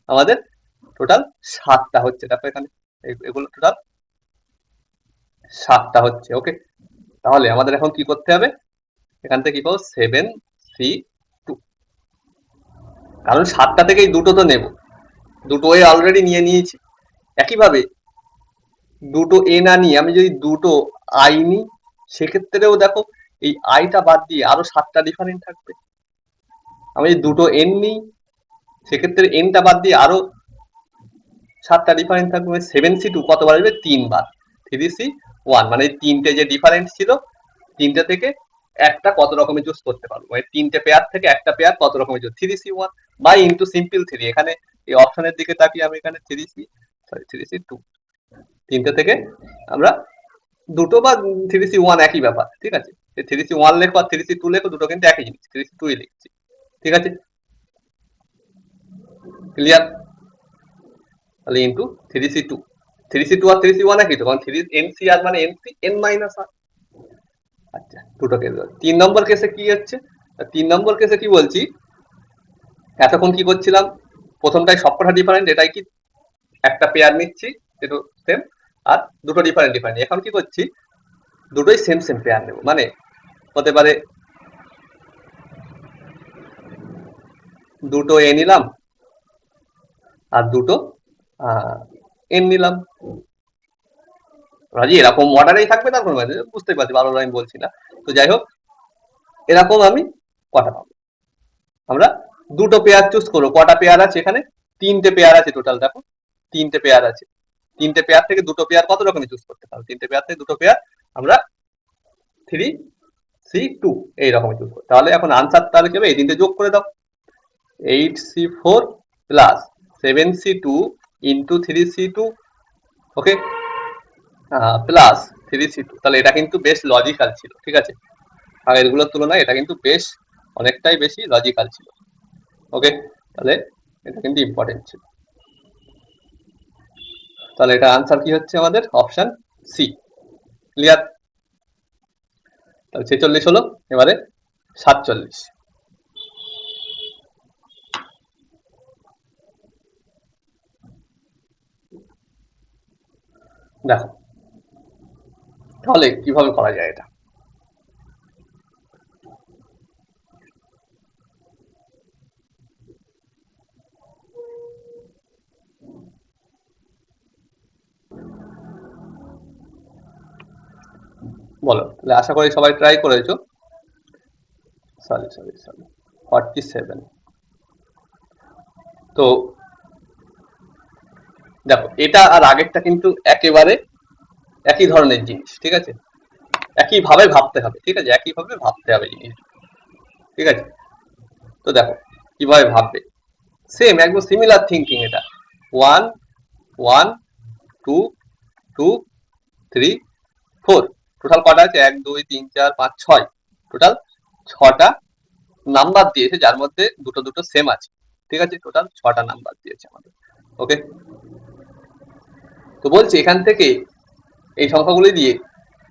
আমাদের টোটাল 7টা হচ্ছে, দেখো এখানে এগুলো টোটাল 7টা হচ্ছে। ওকে, তাহলে আমাদের এখন কি করতে হবে, এখান থেকে কি পাবো 7c2, কারণ 7টা থেকেই দুটো তো নেব, দুটো এ অলরেডি নিয়ে নিয়েছি। একইভাবে দুটো এ না নিয়ে আমি যদি দুটো আই নিই, সেক্ষেত্রেও দেখো এই আইটা বাদ দিয়ে আরো 7টা ডিফারেন্ট থাকবে। আমি যদি দুটো এন নিই, সেক্ষেত্রে এনটা বাদ দিয়ে আরো 7টা ডিফারেন্ট থাকবে, 7c2 কতবার আসবে 3 বার, 3c1, মানে তিনটে যে ডিফারেন্ট ছিল তিনটে থেকে একটা কত রকমের চুজ করতে পারবো, মানে তিনটে পেয়ার থেকে একটা পেয়ার কত রকমের চুজ, 3c1 বা ইন্টু সিম্পল 3, এখানে এই অপশনের দিকে তাকিয়ে আমি এখানে 3c2 তিনটে থেকে আমরা দুটো বা 3c1 একই ব্যাপার, ঠিক আছে। 3c1 লেখো আর 3c2 লেখো, দুটো কিন্তু একই জিনিস, 3c2 লিখছি, ঠিক আছে, ক্লিয়ার। তাহলে ইন্টু 3c2, 3c2 আর 3c1 একই তো, কারণ 3 এনসিআর মানে এনসি এন মাইনাস আর। আচ্ছা, দুটো কেস। 3 নম্বর কেসে কি হচ্ছে, 3 নম্বর কেসে কি বলছি, এতক্ষণ কি করছিলাম, প্রথমটাই সবকটা ডিফারেন্ট, এটাই কি একটা পেয়ার নিচ্ছি যেটা সেম, আর দুটো ডিফারেন্ট ডিফারেন্ট, এখন কি করছি দুটোই সেম সেম পেয়ার নেব, মানে হতে পারে দুটো এ নিলাম আর দুটো এন নিলাম, রাজি এরকম অর্ডারেই থাকবে, তারপর বুঝতে পারছি, বারবার আমি বলছি না। তো যাই হোক, এরকম আমি কটা পাবো, আমরা দুটো পেয়ার চুজ করবো, কটা পেয়ার আছে এখানে 3টে পেয়ার আছে টোটাল, দেখো 3টে পেয়ার আছে, 3টে পেয়ার থেকে দুটো পেয়ার কত রকমের চুজ করতে পারবো, 3টে পেয়ার থেকে দুটো পেয়ার আমরা 3c2 এইরকম চুজ করবো। তাহলে এখন আনসার তাহলে কি হবে, এই তিনটে যোগ করে দাও, 8c4 plus 7c2 into 3c2, ওকে, প্লাস 3c2, তাহলে এটা কিন্তু বেশ লজিক্যাল ছিল, ঠিক আছে, আগের গুলোর তুলনায় এটা কিন্তু বেশ অনেকটাই বেশি লজিক্যাল ছিল। ওকে, তাহলে এটা কিন্তু ইম্পর্টেন্ট ছিল। তাহলে এটা আনসার কি হচ্ছে আমাদের অপশন সি, ক্লিয়ার। তাহলে 46 হলো, এবারে 47। দেখো তাহলে কিভাবে করা যায় এটা, বলো, তাহলে আশা করি সবাই ট্রাই করেছো। Sorry sorry sorry, 47। তো দেখো এটা আর আগেরটা কিন্তু একেবারে একই ধরনের জিনিস, ঠিক আছে, একই ভাবে ভাবতে হবে, ঠিক আছে, একই ভাবে ভাবতে হবে জিনিস, ঠিক আছে। তো দেখো কিভাবে ভাববে, সেম একদম সিমিলার থিঙ্কিং এটা, 1 1 2 2 3 4, টোটাল কটা আছে 1 2 3 4 5 6, টোটাল 6টা নাম্বার দিয়েছে, যার মধ্যে দুটো দুটো সেম আছে, ঠিক আছে, টোটাল 6টা নাম্বার দিয়েছে আমাদের। ওকে, তো বলছি এখান থেকে এই সংখ্যাগুলি দিয়ে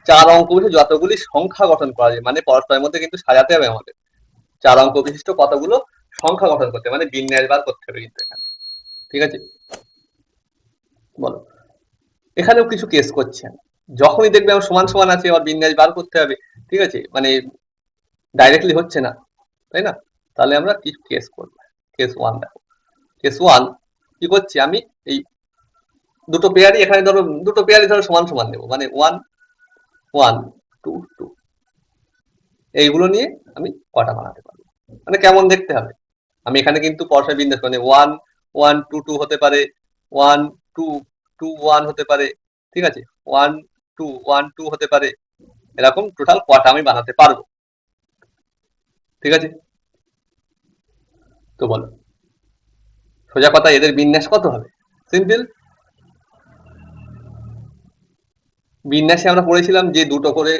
4 অঙ্ক বিশিষ্ট যতগুলি সংখ্যা গঠন করা যায়, মানে পরস্পরের মধ্যে কিন্তু সাজাতে হবে আমাদের, 4 অঙ্ক বিশিষ্ট কতগুলো সংখ্যা গঠন করতে, মানে বিন্যাস বার করতে হবে কিন্তু এখানে, ঠিক আছে, বলো। এখানেও কিছু কেস করছি আমি। যখনই দেখবে আমার সমান সমান আছে আর বিন্যাস বার করতে হবে, ঠিক আছে, মানে ডাইরেক্টলি হচ্ছে না, তাই না, তাহলে আমরা কিছু কেস করবো। কেস ওয়ান দেখো, কেস ওয়ান কি করছি আমি, এই দুটো পেয়ারই এখানে ধরো, দুটো পেয়ারই ধরো সমান সমান নেবো, মানে ওয়ান ওয়ান টু টু, এইগুলো নিয়ে আমি কটা বানাতে পারবো, মানে কেমন দেখতে হবে। আমি এখানে কিন্তু পরস্পর বিন্যাস মানে ওয়ান ওয়ান টু টু হতে পারে, ওয়ান টু টু ওয়ান হতে পারে, ঠিক আছে, ওয়ান টু ওয়ান টু হতে পারে, এরকম টোটাল কটা আমি বানাতে পারবো, ঠিক আছে। তো বলো, সোজা কথা এদের বিন্যাস কত হবে? সিম্পল, বিন্যাসে আমরা পড়েছিলাম যে দুটো করে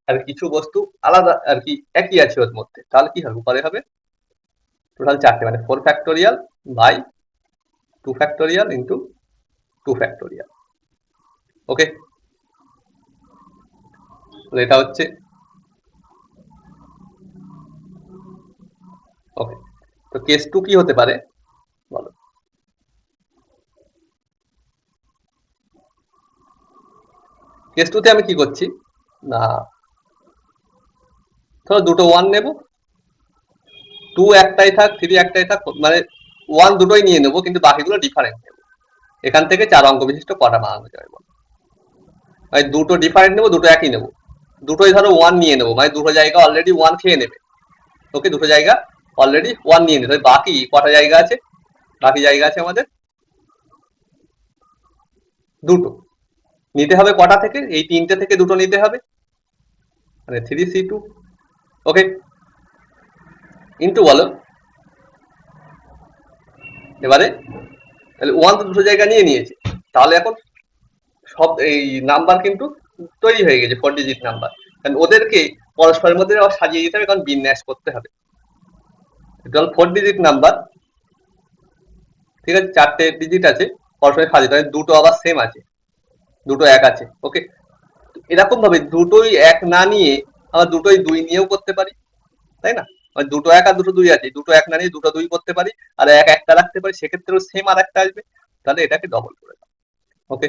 আর কিছু বস্তু আলাদা আর কি একই আছে ওর মধ্যে, তাহলে কি হবে, উপরে হবে টোটাল চারটে, মানে 4 factorial by 2 factorial into 2 factorial. Okay, এটা হচ্ছে, ওকে। তো কেস টু কি হতে পারে বলো? কেস টুতে আমি কি করছি না, ধরো দুটো ওয়ান নেব, টু একটাই থাক, থ্রি একটাই থাক, মানে ওয়ান দুটোই নিয়ে নেবো, কিন্তু বাকিগুলো ডিফারেন্ট নেবো। এখান থেকে 4 অঙ্ক বিশিষ্ট কটা বানানো যাবে বলো? মানে দুটো ডিফারেন্ট নেবো, দুটো একই নেবো, দুটোই ধরো ওয়ান নিয়ে নেবো, মানে দুটো জায়গা অলরেডি ওয়ান খেয়ে নেবে। ওকে, দুটো জায়গা অলরেডি ওয়ান নিয়ে নেবে, বাকি কটা জায়গা আছে, বাকি জায়গা আছে আমাদের দুটো, নিতে হবে কটা থেকে, এই তিনটে থেকে দুটো নিতে হবে, মানে 3C2। ওকে, ইন্টু বলো এবারে, তাহলে ওয়ান তো দুটো জায়গা নিয়ে নিয়েছে, তাহলে এখন সব এই নাম্বার কিন্তু তৈরি হয়ে গেছে 4 ডিজিট নাম্বার, কারণ ওদেরকে পরস্পরের মধ্যে আবার সাজিয়ে দিতে হবে, কারণ বিন্যাস করতে হবে। টোটাল 4 ডিজিট নাম্বার, ঠিক আছে, চারটে ডিজিট আছে, পরস্পরে সাজিয়ে হবে, দুটো আবার সেম আছে, দুটো এক আছে। ওকে, এরকম ভাবে দুটোই এক না নিয়ে আমরা দুটোই দুই নিয়েও করতে পারি, তাই না, মানে দুটো এক আর দুটো দুই আছে, দুটো এক না নিয়ে দুটো দুই করতে পারি, আর এক একটা রাখতে পারি, সেক্ষেত্রেও সেম আর একটা আসবে, তাহলে এটাকে ডবল করে দাও। ওকে,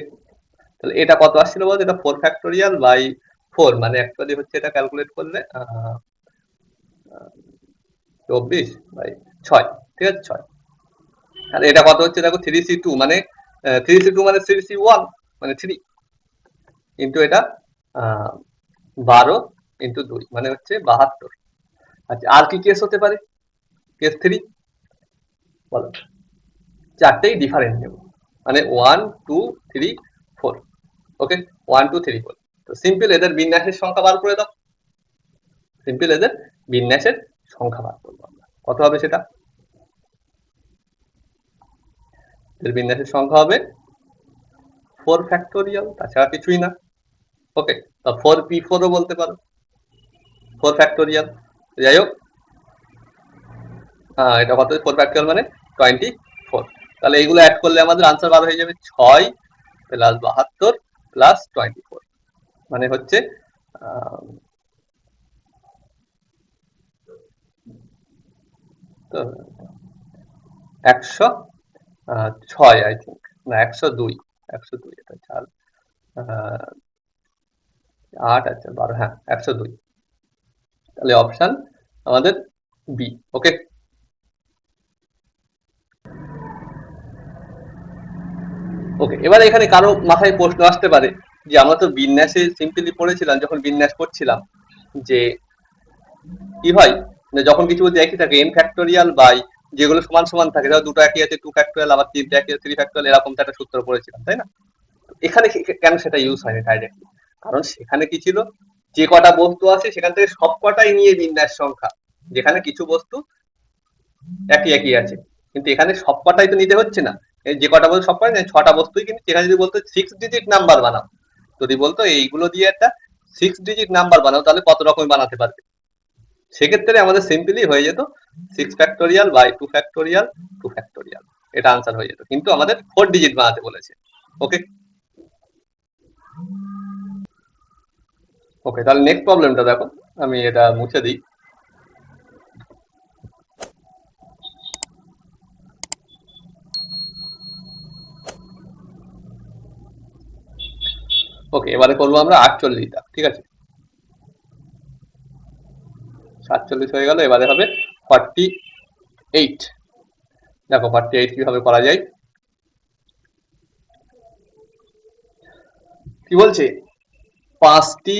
তাহলে এটা কত আসছিল বলতো, এটা 4 ফ্যাক্টোরিয়াল বাই 4, মানে অ্যাকচুয়ালি হচ্ছে এটা ক্যালকুলেট করলে 24 বাই 6, ঠিক আছে 6। আর এটা কত হচ্ছে দেখো, 3C2 মানে 3C2 মানে 3C1 মানে 3 ইন্টু এটা 12 ইন্টু 2 মানে হচ্ছে 72। আচ্ছা, আর কি কেস হতে পারে? কেস 3 বলো, চারটেই ডিফারেন্ট নেব, মানে 1 2 3 4। ওকে, 1 2 3 4। তো সিম্পল এদের বিন্যাসের সংখ্যা বার করে দাও, সিম্পল এদের বিন্যাসের সংখ্যা বার করবো আমরা, কত হবে সেটা, এদের বিন্যাসের সংখ্যা হবে 4 ফ্যাক্টোরিয়াল, তাছাড়া কিছুই না। ওকে, তা 4P4 ও বলতে পারো, 4 ফ্যাক্টোরিয়াল, যাই হোক, এটা কত, 4 ফ্যাক্টোরিয়াল মানে 24। তাহলে এইগুলো অ্যাড করলে আমাদের আনসার বার হয়ে যাবে 6 প্লাস 72 প্লাস 24, মানে হচ্ছে 106 আই থিঙ্ক, না 102, 102, এটা 4 8, আচ্ছা 12, হ্যাঁ 102, তাহলে অপশন আমাদের বি। ওকে, ওকে, এবার এখানে কারো মাথায় প্রশ্ন আসতে পারে যে আমরা তো বিন্যাসে সিম্পলি পড়েছিলাম, যখন বিন্যাস করছিলাম, যে কি হয়, যখন কিছু বলতে একই থাকে, এন ফ্যাক্টোরিয়াল বাই যেগুলো সমান সমান থাকে, ধরো দুটো একই আছে 2 ফ্যাক্টোরিয়াল, আবার তিনটে একই আছে 3 ফ্যাক্টোরিয়াল, এরকম তো একটা সূত্র পড়েছিলাম, তাই না। এখানে কেন সেটা ইউজ হয়নি ডাইরেক্টলি, কারণ সেখানে কি ছিল, যে কটা বস্তু আছে সেখান থেকে সব কটাই নিয়ে বিন্যাস সংখ্যা, যেখানে কিছু বস্তু একই একই আছে, কিন্তু এখানে সব কটাই তো নিতে হচ্ছে না, এই যে কটা বস্তু সব কটাই নেই, 6টা বস্তুই, কিন্তু এখানে যদি বলতো 6 ডিজিট নাম্বার বানাও, যদি বলতো এইগুলো দিয়ে একটা 6 ডিজিট নাম্বার বানাও, তাহলে কত রকম বানাতে পারবে, সেক্ষেত্রে আমাদের সিম্পলি হয়ে যেত 6 ফ্যাক্টোরিয়াল বাই 2 ফ্যাক্টোরিয়াল 2 ফ্যাক্টোরিয়াল, এটা আনসার হয়ে যেত, কিন্তু আমাদের 4 ডিজিট বানাতে বলেছে। ওকে, ওকে, তাহলে নেক্সট প্রবলেমটা দেখো, আমি এটা মুছে দিই। ওকে, এবারে করবো আমরা 48টা, ঠিক আছে। 47 হয়ে গেল, এবারে হবে 48। দেখো 48 কিভাবে করা যায়। কি বলছে, 5টি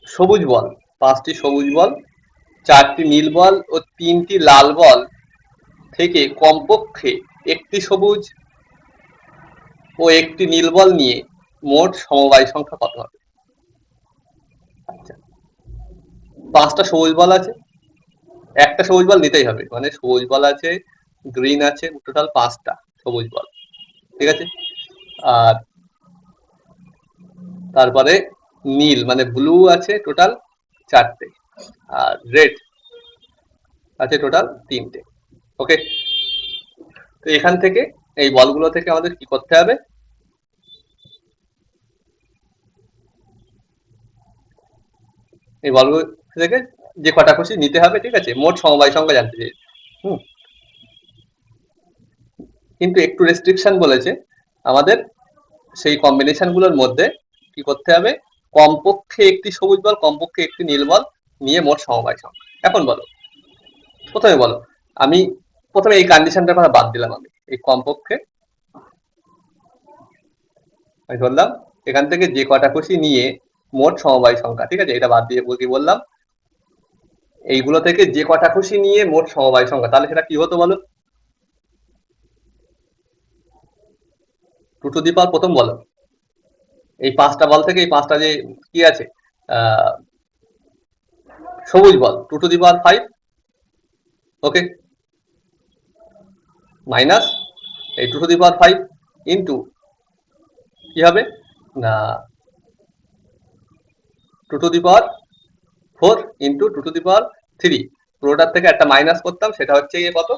সবুজ বল, 5টি সবুজ বল, 4টি নীল বল ও 3টি লাল বল থেকে কমপক্ষে একটি সবুজ ও একটি নীল বল নিয়ে মোট সমবায় সংখ্যা কত হবে? আচ্ছা, 5টা সবুজ বল আছে, একটা সবুজ বল নিতেই হবে, মানে সবুজ বল আছে, গ্রিন আছে, টোটাল 5টা সবুজ বল, ঠিক আছে। আর তারপরে নীল মানে ব্লু আছে টোটাল 4টে, আর রেড আছে টোটাল 3টে। ওকে, তো এখান থেকে এই বলগুলো থেকে আমাদের কি করতে হবে, এই বলগুলো থেকে যে কটা খুশি নিতে হবে, ঠিক আছে, মোট সমবায় সংখ্যা জানতে চাই। হুম, কিন্তু একটু রেস্ট্রিকশন বলেছে আমাদের, সেই কম্বিনেশন গুলোর মধ্যে কি করতে হবে, কমপক্ষে একটি সবুজ বল, কমপক্ষে একটি নীল বল নিয়ে মোট সমবায় সংখ্যা। এখন বলো, প্রথমে বলো, আমি প্রথমে এই কন্ডিশনটার কথা বাদ দিলাম, আমি এই কমপক্ষে আমি ধরলাম এখান থেকে যে কটা খুশি নিয়ে মোট সমবায় সংখ্যা, ঠিক আছে, এটা বাদ দিয়ে কি বললাম, এইগুলো থেকে যে কটা খুশি নিয়ে মোট সমবায় সংখ্যা, তাহলে সেটা কি হতো বলো, 2 টু দি পাওয়ার, প্রথম বলো, এই 5টা বল থেকে এই 5টা যে কি আছে, আহ সবুজ বল, 2 to the power 5, okay, minus এই 2 টু দি পাওয়ার 5 ইন্টু কি হবে না 2 to the power 4 into 2 to the power 3, পুরোটার থেকে একটা মাইনাস করতাম, সেটা হচ্ছে গিয়ে কত,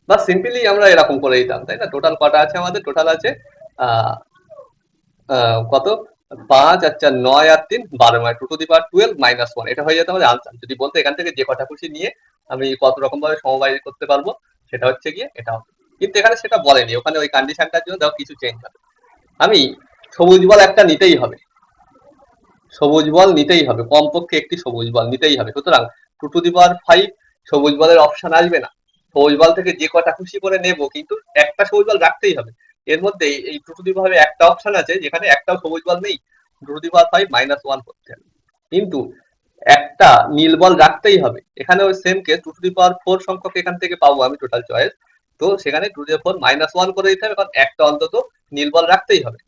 বা সিম্পলি আমরা এরকম করে দিতাম, তাই না। টোটাল কটা আছে আমাদের, টোটাল আছে কত, 5 আর 4 9 আর 3 12, মানে 2 টু দি পাওয়ার 12 মাইনাস 1, এটা হয়ে যেত আমাদের আনসার। যদি বলতো এখান থেকে যে কটা খুশি নিয়ে আমি কত রকম ভাবে সমবায় করতে পারবো, সেটা হচ্ছে গিয়ে এটা হবে। কিন্তু এখানে সেটা বলেনি, ওখানে ওই কন্ডিশনটার জন্য দেখো কিছু চেঞ্জ হবে। আমি সবুজ বল একটা নিতেই হবে, সবুজ বল নিতেই হবে, কমপক্ষে একটি সবুজ বল নিতেই হবে, সুতরাং 2 টু দি পাওয়ার 5 সবুজ বলের অপশন আসবে না। সবুজ বল থেকে যে কটা খুশি করে নেব, কিন্তু একটা সবুজ বল রাখতেই হবে। এর মধ্যে এই 2 টু দি পাওয়ার একটা অপশন আছে যেখানে একটাও সবুজ বল নেই, 2 টু দি পাওয়ার 5 -1 করতে হবে, কিন্তু একটা নীল বল রাখতেই হবে। এখানে ওই same case, 2 to the power 4 সংখ্যক এখান থেকে পাবো আমি টোটাল চয়েস, তো সেখানে 2 টু দি পাওয়ার -1 করে দিতে হবে, কারণ একটা অন্তত নীল বল রাখতেই হবে,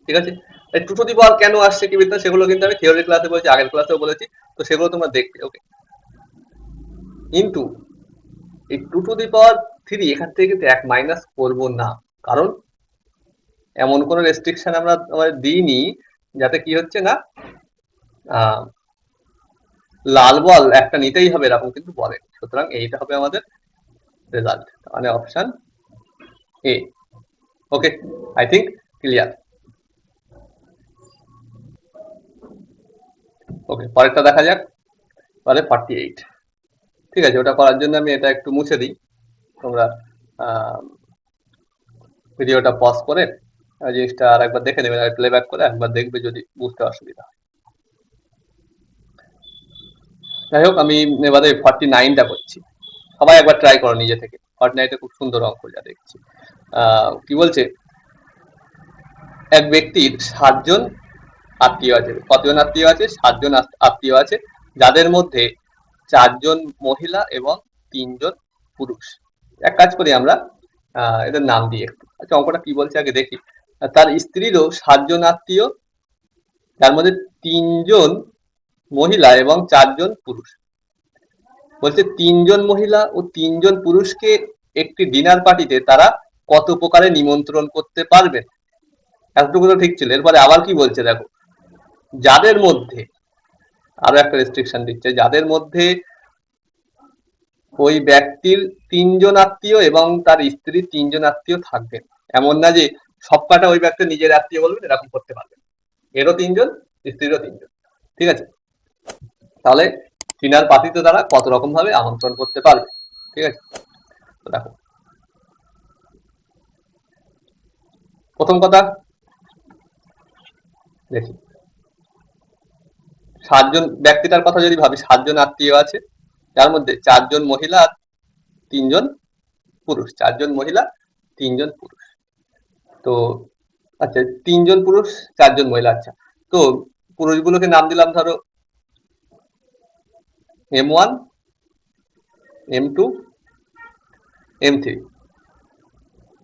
ঠিক আছে। এই 2 টু দি পাওয়ার কেন আসছে কি বিদ্যা, সেগুলো কিন্তু আমি থিওরি ক্লাসে বলেছি, আগের ক্লাসেও বলেছি, তো সেগুলো তোমরা দেখবে, ওকে। কিন্তু এই 2 টু দি পাওয়ার 3 এখান থেকে কিন্তু এক মাইনাস করবো না, কারণ এমন কোনো রেস্ট্রিকশন আমরা দিইনি যাতে কি হচ্ছে না লাল বল একটা নিতেই হবে এরকম কিন্তু বলেনি, সুতরাং এইটা হবে আমাদের রেজাল্ট, মানে option A. Okay, I think clear. Okay, পরেরটা দেখা যাক, তাহলে 48, ঠিক আছে। ওটা করার জন্য আমি এটা একটু মুছে দিই, তোমরা ভিডিওটা পজ করে জিনিসটা আর একবার দেখে নেবে, প্লেব্যাক করে একবার দেখবে যদি বুঝতে অসুবিধা হয়। যাই হোক, আমি এবারে 49টা করছি, সবাই একবার ট্রাই করো নিজে থেকে। 49টা খুব সুন্দর অঙ্ক যা দেখছি। কি বলছে, এক ব্যক্তির 7জন আত্মীয় আছে, কতজন আত্মীয় আছে, 7জন আত্মীয় আছে, যাদের মধ্যে 4জন মহিলা এবং 3জন পুরুষ। এক কাজ করি আমরা, এদের নাম দিয়ে একটু, আচ্ছা অঙ্কটা কি বলছে আগে দেখি। তার স্ত্রীরও 7জন আত্মীয়, যার মধ্যে 3জন মহিলা এবং 4জন পুরুষ। বলছে 3জন মহিলা ও 3জন পুরুষকে একটি ডিনার পার্টিতে তারা কত প্রকারে নিমন্ত্রণ করতে পারবেন। এতটুকু তো ঠিক ছিল, এরপরে আবার কি বলছে দেখো, যাদের মধ্যে আরো একটা রেস্ট্রিকশন দিচ্ছে, যাদের মধ্যে ওই ব্যক্তির 3জন আত্মীয় এবং তার স্ত্রীর 3জন আত্মীয় থাকবেন। এমন না যে সবকটা ওই ব্যক্তির নিজের আত্মীয় বলবেন, এরকম করতে পারবেন, এরও 3জন, স্ত্রীরও 3জন, ঠিক আছে। তাহলে ডিনার পার্টিতে তারা কত রকম ভাবে আমন্ত্রণ করতে পারবে, ঠিক আছে। তো দেখো, প্রথম কথা দেখি, 7 জন ব্যক্তিটার কথা যদি ভাবি, 7 জন আত্মীয় আছে, যার মধ্যে 4 জন মহিলা আর 3 জন পুরুষ। 4 জন মহিলা, 3 জন পুরুষ। তো আচ্ছা, 3 জন পুরুষ, 4 জন মহিলা। আচ্ছা, তো পুরুষগুলোকে নাম দিলাম ধরো M1, M2, M3।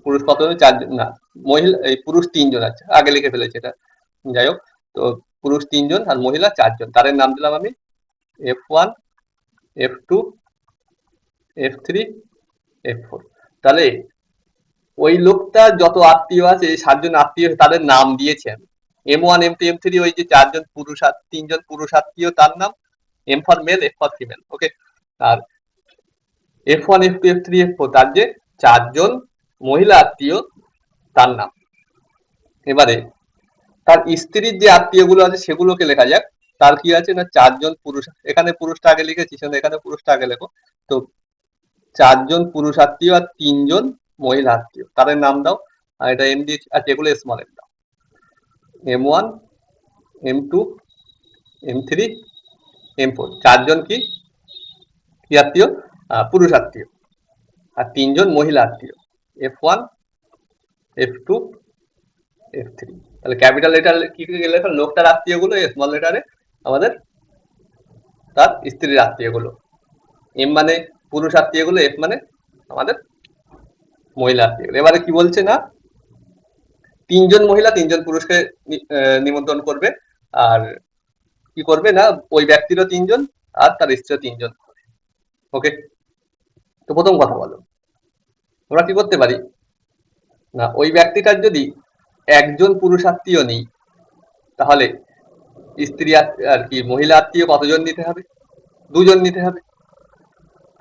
পুরুষ কতজন? 4 জন না, মহিলা এই পুরুষ 3 জন। আচ্ছা, আগে লিখে ফেলেছি এটা, যাই হোক। তো পুরুষ 3 জন আর মহিলা 4 জন, তাদের নাম দিলাম আমি F1, F2, F3, F4। তাহলে ওই লোকটা যত আত্মীয় আছে, 7 জন আত্মীয়, তাদের নাম দিয়েছি আমি। M1, M2, M3, ওই যে 4 জন পুরুষ আর 3 জন পুরুষ আত্মীয়, তার নাম M for male, F for female. Okay. আর F1, F2, F3, F4, তার যে 4 জন মহিলা আত্মীয়, তার নাম। এবারে তার স্ত্রীর যে আত্মীয় গুলো আছে সেগুলোকে লেখা যাক। তার কি আছে না, 4 জন পুরুষ, এখানে পুরুষটা আগে লিখেছি, এখানে পুরুষটা আগে লেখো। তো 4 জন পুরুষ আত্মীয় আর 3 জন মহিলা আত্মীয়, তাদের নাম দাও। আর এটা এম দিয়ে, আচ্ছা এগুলো স্মল এম দাও। M1, M2, M3, M4, 4 জন কি কি আত্মীয়? পুরুষ আত্মীয়। আর 3 জন মহিলা আত্মীয়, F1, F2, F3। তাহলে ক্যাপিটাল লেটার কি লেখা? লোকটার আত্মীয় গুলো, স্মল লেটারে আমাদের তার স্ত্রীর আত্মীয় গুলো। এম মানে পুরুষ আত্মীয় গুলো, এফ মানে আমাদের মহিলা আত্মীয়। এবারে কি বলছে না, 3 জন মহিলা 3 জন পুরুষকে নিমন্ত্রণ করবে। আর কি করবে না, ওই ব্যক্তিরও 3 জন আর তার স্ত্রীও 3 জন। ওকে। তো প্রথম কথা বলো, আমরা কি করতে পারি না, ওই ব্যক্তিটার যদি 1 জন পুরুষ আত্মীয় নেই, তাহলে স্ত্রী আর কি মহিলা আত্মীয় কতজন নিতে হবে? 2 জন নিতে হবে।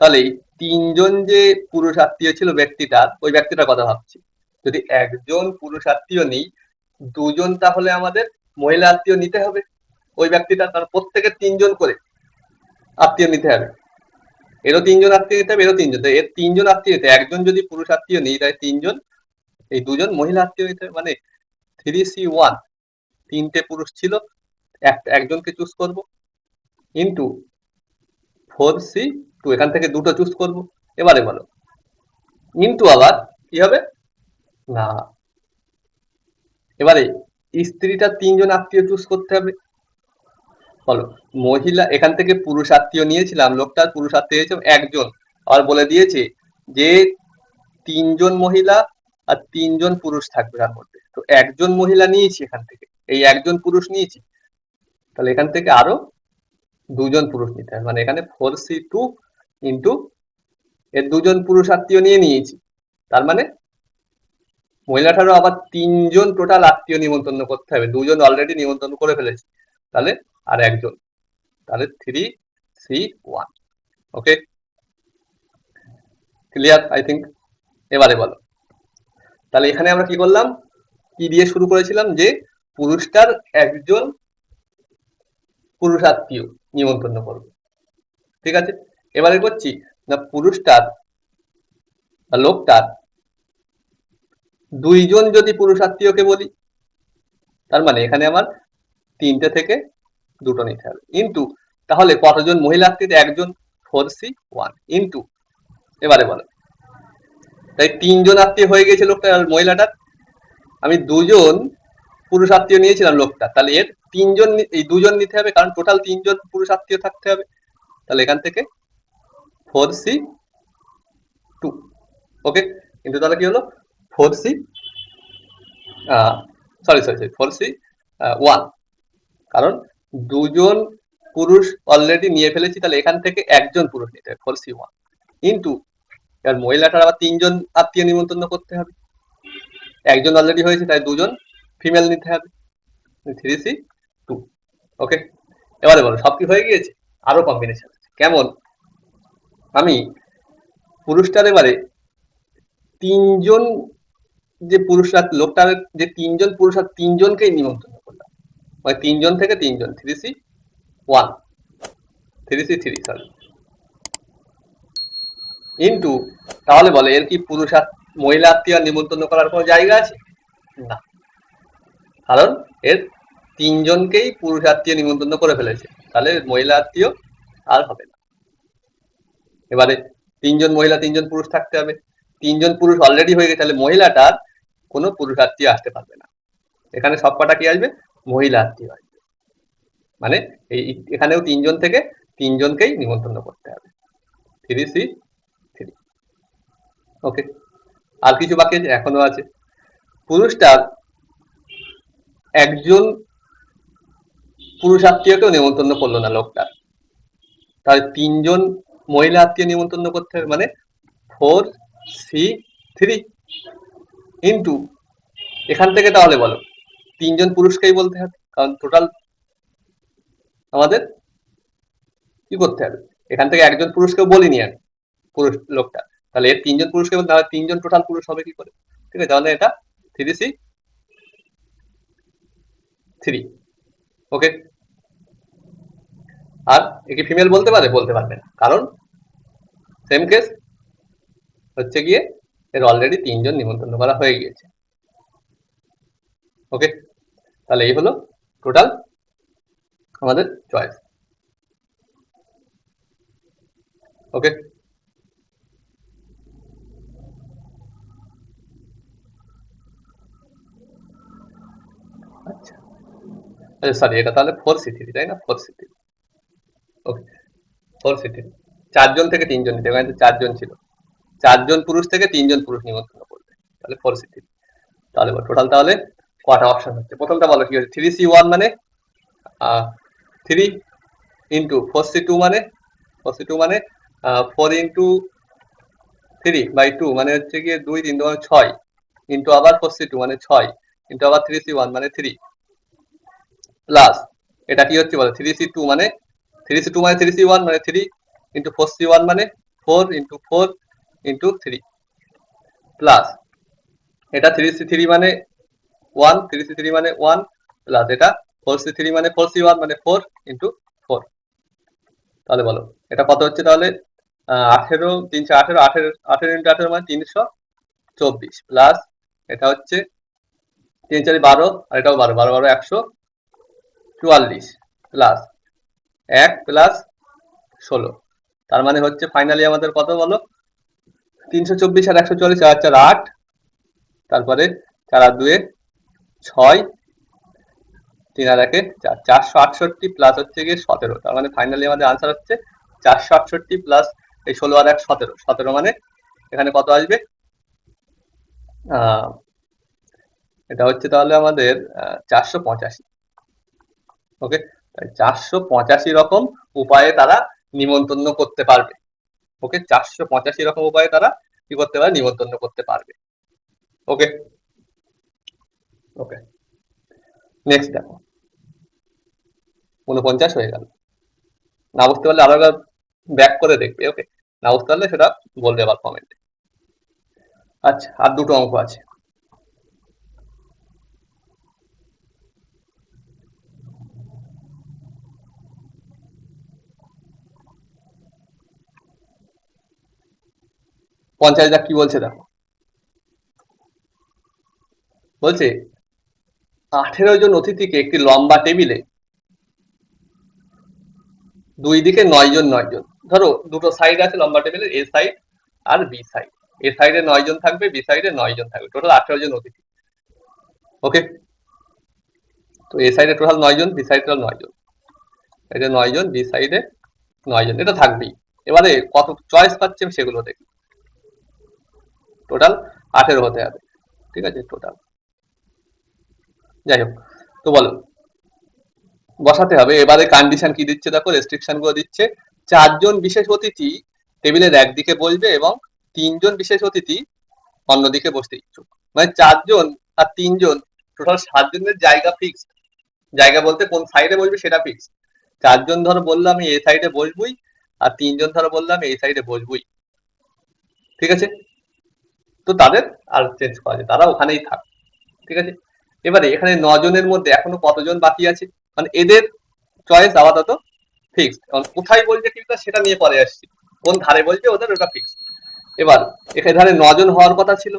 তাহলে 3 জন যে পুরুষ আত্মীয় ছিল ব্যক্তিটার, ওই ব্যক্তিটার কথা ভাবছি, যদি 1 জন পুরুষ আত্মীয় নেই, 2 জন তাহলে আমাদের মহিলা আত্মীয় নিতে হবে ওই ব্যক্তিটার। কারণ প্রত্যেকের 3 জন করে আত্মীয় নিতে হবে, এরও 3 জন আত্মীয় নিতে হবে, এরও 3 জন। তো এর 3 জন আত্মীয় নিতে, 1 জন যদি পুরুষ আত্মীয় নেই, তাই 3 জন, এই 2 জন মহিলা আত্মীয় নিতে হবে। মানে 3C1, 3টে পুরুষ ছিল, একজনকে চুজ করব, ইন্টু 4C2, এখান থেকে 2টো চুজ করব। এবারে বলো, ইন্টু আবার কি হবে না, এবারে স্ত্রীটা 3 জন আত্মীয় চুজ করতে হবে। বলো, মহিলা এখান থেকে পুরুষ আত্মীয় নিয়েছিলাম, লোকটার পুরুষ আত্মীয় হয়েছে 1 জন। আবার বলে দিয়েছে যে 3 জন মহিলা আর 3 জন পুরুষ থাকবে তার মধ্যে। তো 1 জন মহিলা নিয়েছি এখান থেকে, এই 1 জন পুরুষ নিয়েছি, তাহলে এখান থেকে আরো 2 জন পুরুষ নিতে হবে। মানে এখানে 4C2 ইন্টু এর 2 জন পুরুষ আত্মীয় নিয়েছি, তার মানে মহিলাটারও আবার 3 জন টোটাল আত্মীয় নিমন্ত্রণ করতে হবে। 2 জন অলরেডি নিমন্ত্রণ করে ফেলেছি, তাহলে আর 1 জন, তাহলে 3C1। Okay, clear I think. এবারে বলো, তাহলে এখানে আমরা কি করলাম, কি দিয়ে শুরু করেছিলাম, যে পুরুষটার 1 জন পুরুষ আত্মীয় নিমন্ত্রণ করবে। ঠিক আছে, এবারে করছি না, পুরুষটার বা লোকটার 2 জন যদি পুরুষ আত্মীয়কে বলি, তার মানে এখানে আমার 3টে থেকে 2টো নিতে হবে, ইন্টু তাহলে কতজন মহিলা আত্মীয়? 1 জন, 4C1 ইন্টু, এবারে বলো, তাই 3 জন আত্মীয় হয়ে গেছে লোকটার, মহিলাটার। আমি 2 জন পুরুষ আত্মীয় নিয়েছিলাম লোকটা, তাহলে এর 3 জন, এই 2 জন নিতে হবে, কারণ টোটাল 3 জন পুরুষ আত্মীয় থাকতে হবে। তাহলে এখান থেকে 4C2। ওকে, কিন্তু তাহলে কি হলো, 4C সরি 4C1, কারণ 2 জন পুরুষ অলরেডি নিয়ে ফেলেছি, তাহলে এখান থেকে 1 জন পুরুষ নিতে হবে, 4C1 ইন্টু, এবার মহিলাটার আবার 3 জন আত্মীয় নিমন্ত্রণ করতে হবে, 1 জন অলরেডি হয়েছে, তাই 2 জন ফিমেল নিতে হবে, 3C2। ওকে, এবারে বলো, সব কি হয়ে গিয়েছে? আরো কম্বিনেশন আছে। কেমন? আমি পুরুষটার এবারে 3 জন যে পুরুষরা, লোকটার যে 3 জন পুরুষ আর 3 জনকেই নিমন্ত্রণ করলাম, মানে 3 জন থেকে 3 জন, 3C1, 3C3 সরি, ইন্টু, তাহলে বলে এর কি পুরুষ আর মহিলা আত্মীয় নিমন্ত্রণ করার কোনো জায়গা আছে? না, কারণ এর তিনজনকেই পুরুষ আত্মীয় নিমন্ত্রণ করে ফেলেছে, তাহলে মহিলা আত্মীয় আর হবে না। এবারে তিনজন মহিলা তিনজন পুরুষ থাকতে হবে, তিনজন পুরুষ অলরেডি হয়ে গেছে, তাহলে মহিলাটার কোনো পুরুষ আত্মীয় আসতে পারবে না। এখানে সব কটা কি আসবে? মহিলা আত্মীয় আসবে। মানে এই এখানেও তিনজন থেকে তিনজনকেই নিমন্ত্রণ করতে হবে। 3C3। ওকে, আর কিছু বাকি আছে? এখনো আছে। পুরুষটার একজন পুরুষ আত্মীয়কেও নিমন্ত্রণ করলো না লোকটার, তাহলে তিনজন মহিলা আত্মীয় নিমন্ত্রণ করতে হবে, মানে 4C3 ইন্টু এখান থেকে তাহলে বলো তিনজন পুরুষকেই বলতে হবে, কারণ টোটাল আমাদের কি করতে হবে, এখান থেকে একজন পুরুষকেও বলিনি আমি, পুরুষ লোকটা, তাহলে এর তিনজন পুরুষকে বলতে হবে, তিনজন টোটাল পুরুষ হবে কি করে? ঠিক আছে, তাহলে এটা 3C3। ওকে, আর একে ফিমেল বলতে পারে? বলতে পারবে না, কারণ সেম কেস হচ্ছে গিয়ে এর অলরেডি তিনজন নিমন্ত্রণ করা হয়ে গিয়েছে। ওকে, তাহলে এই হলো টোটাল আমাদের চয়েস। ওকে, আচ্ছা সরি, এটা তাহলে 4C3, তাই না? 4C3। ওকে, 4C3 চারজন থেকে তিনজন নিতে, এখানে তো চারজন ছিল, চারজন পুরুষ থেকে তিনজন পুরুষ নিমন্ত্রণ করবে, তাহলে 4C3। তাহলে টোটাল তাহলে কটা অপশন হচ্ছে? প্রথমটা বলো কি হচ্ছে? 3C1 মানে 3 ইন্টু 4C2 মানে 4 ইন্টু 3/2 মানে হচ্ছে গিয়ে 2 3 মানে 6 ইন্টু আবার 4C2 মানে 6 ইন্টু আবার 3C1 মানে 3 প্লাস এটা কি হচ্ছে বলো? 3C2 মানে 3C1 মানে 3 ইন্টু 4C1 মানে 4 ইন্টু 4 ইন্টু 3 প্লাস এটা 3C3 মানে 1, 3C3 মানে 1 প্লাস এটা 4C3 মানে 4C1 মানে 4 ইন্টু 4। তাহলে বলো এটা কত হচ্ছে? তাহলে 18 318 18 ইন্টু 18 মানে 324 প্লাস এটা হচ্ছে 3 4 12 আর এটাও 12 12 12 144 প্লাস 1 প্লাস 16, তার মানে হচ্ছে ফাইনালি আমাদের কত বলো? 324 আর 144, 4 4 8, তারপরে 4 আর 2 6, 3 আর 1 4, 468 প্লাস হচ্ছে গিয়ে 17, তার মানে ফাইনালি আমাদের আনসার হচ্ছে 468 প্লাস এই 16 আর 1 17, 17 মানে এখানে কত আসবে? এটা হচ্ছে তাহলে আমাদের 485। ওকে, তাই 485 রকম উপায়ে তারা নিমন্ত্রণ করতে পারবে। ওকে, 485 রকম উপায়ে তারা কি করতে পারে? নিমন্ত্রণ করতে পারবে। ওকে, ওকে, নেক্সট দেখো 49 হয়ে গেল। না বুঝতে পারলে আরো ব্যাক করে দেখবে। ওকে, না বুঝতে পারলে সেটা বলবে আবার কমেন্টে। আচ্ছা, আর দুটো অঙ্ক আছে। পঞ্চায়েত কি বলছে দেখো, বলছে 18 জন অতিথিকে একটি লম্বা টেবিলে দুই দিকে 9 জন 9 জন, ধরো দুটো সাইড আছে লম্বা টেবিলের, এ সাইড আর বি সাইড, এ সাইডে 9 জন থাকবে, বি সাইডে 9 জন থাকবে, টোটাল 18 জন অতিথি। ওকে, তো এ সাইডে টোটাল 9 জন, বি সাইডে টোটাল 9 জন, এটা 9 জন, বি সাইডে 9 জন, এটা থাকবেই। এবারে কত চয়েস পাচ্ছে সেগুলো দেখি। টোটাল 18 হতে হবে, ঠিক আছে, টোটাল। যাই হোক, তো বলো বসাতে হবে। এবারে কন্ডিশন কি দিচ্ছে দেখো, রেস্ট্রিকশন গুলো দিচ্ছে। 4 জন বিশেষ অতিথি টেবিলের একদিকে বসবে এবং 3 জন বিশেষ অতিথি অন্যদিকে বসতে ইচ্ছুক, মানে 4 জন আর 3 জন, টোটাল 7 জনের জায়গা ফিক্স। জায়গা বলতে কোন সাইডে বসবে সেটা ফিক্স। 4 জন ধরো বললাম আমি এই সাইডে বসবই, আর 3 জন ধরো বললাম এই সাইডে বসবই, ঠিক আছে, তো তাদের আর চেঞ্জ করা যায়, তারা ওখানেই থাক, ঠিক আছে। এবারে এখানে 9 জনের মধ্যে এখনো কতজন বাকি আছে, মানে এদের চয়েস আপাতত ফিক্সড, কোথায় বলছে ঠিক সেটা নিয়ে পরে আসছি, কোন ধারে বলছে ওদের ওটা ফিক্স। এবার এখানে ধারে 9 জন হওয়ার কথা ছিল,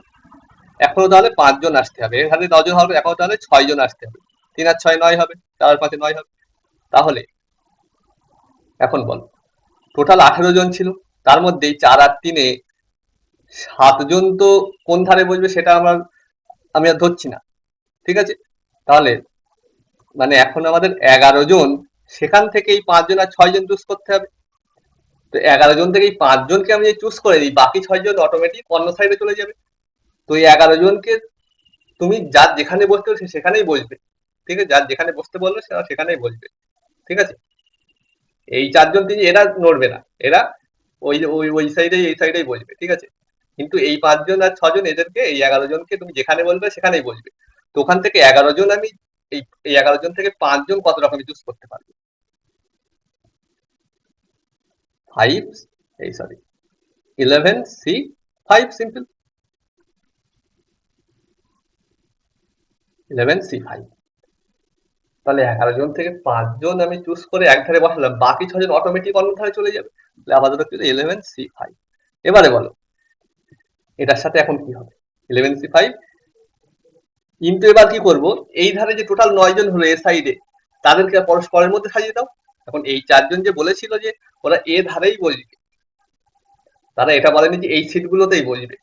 এখনো তাহলে 5 জন আসতে হবে, এখানে 10 জন হবে, এখনো তাহলে 6 জন আসতে হবে। 3 আর 6 9 হবে, 4 আর 5 9 হবে। তাহলে এখন বল, টোটাল 18 জন ছিল, তার মধ্যে 4 আর 3 7 জন তো কোন ধারে বসবে সেটা আমি আর ধরছি না, ঠিক আছে? তাহলে মানে এখন আমাদের 11 জন, সেখান থেকে এই 5 জন আর 6 জন চুজ করতে হবে। তো 11 জন থেকে এই 5 জনকে আমি চুজ করে দিই, বাকি 6 জন অটোমেটিক অন্য সাইডে চলে যাবে। তো এই 11 জনকে তুমি যার যেখানে বসতে সে সেখানেই বসবে, ঠিক আছে? যার যেখানে বসতে বলবে সেখানেই বসবে, ঠিক আছে? এই 4 জন তিনি এরা নড়বে না, এরা ওই ওই ওই সাইডে এই সাইডেই বসবে, ঠিক আছে? কিন্তু এই 5 জন আর 6 জন এদেরকে, এই 11 জনকে তুমি যেখানে বলবে সেখানেই বসবে। তো ওখান থেকে 11 জন আমি এই 11 জন থেকে 5 জন কত রকম চুজ করতে পারবো? 5 এই সরি 11 সি 5, সিম্পল 11 সি 5। তাহলে 11 জন থেকে 5 জন আমি চুজ করে এক ধারে বসালাম, বাকি 6 জন অটোমেটিক অন্য ধারে চলে যাবে। তাহলে আপাতত কি 11 সি 5। এবারে বলো এটার সাথে এখন কি হবে? 11 সি 5, কিন্তু এবার কি করব, এই ধারে যে টোটাল 9 জন হলো এ সাইডে, তাদেরকে পরস্পরের মধ্যে সাজিয়ে দাও। এখন এই 4 জন যে বলেছিল যে ওরা এ ধারেই বসবে, তারা এটা বলেনি যে এই সিটগুলোতেই বসবে,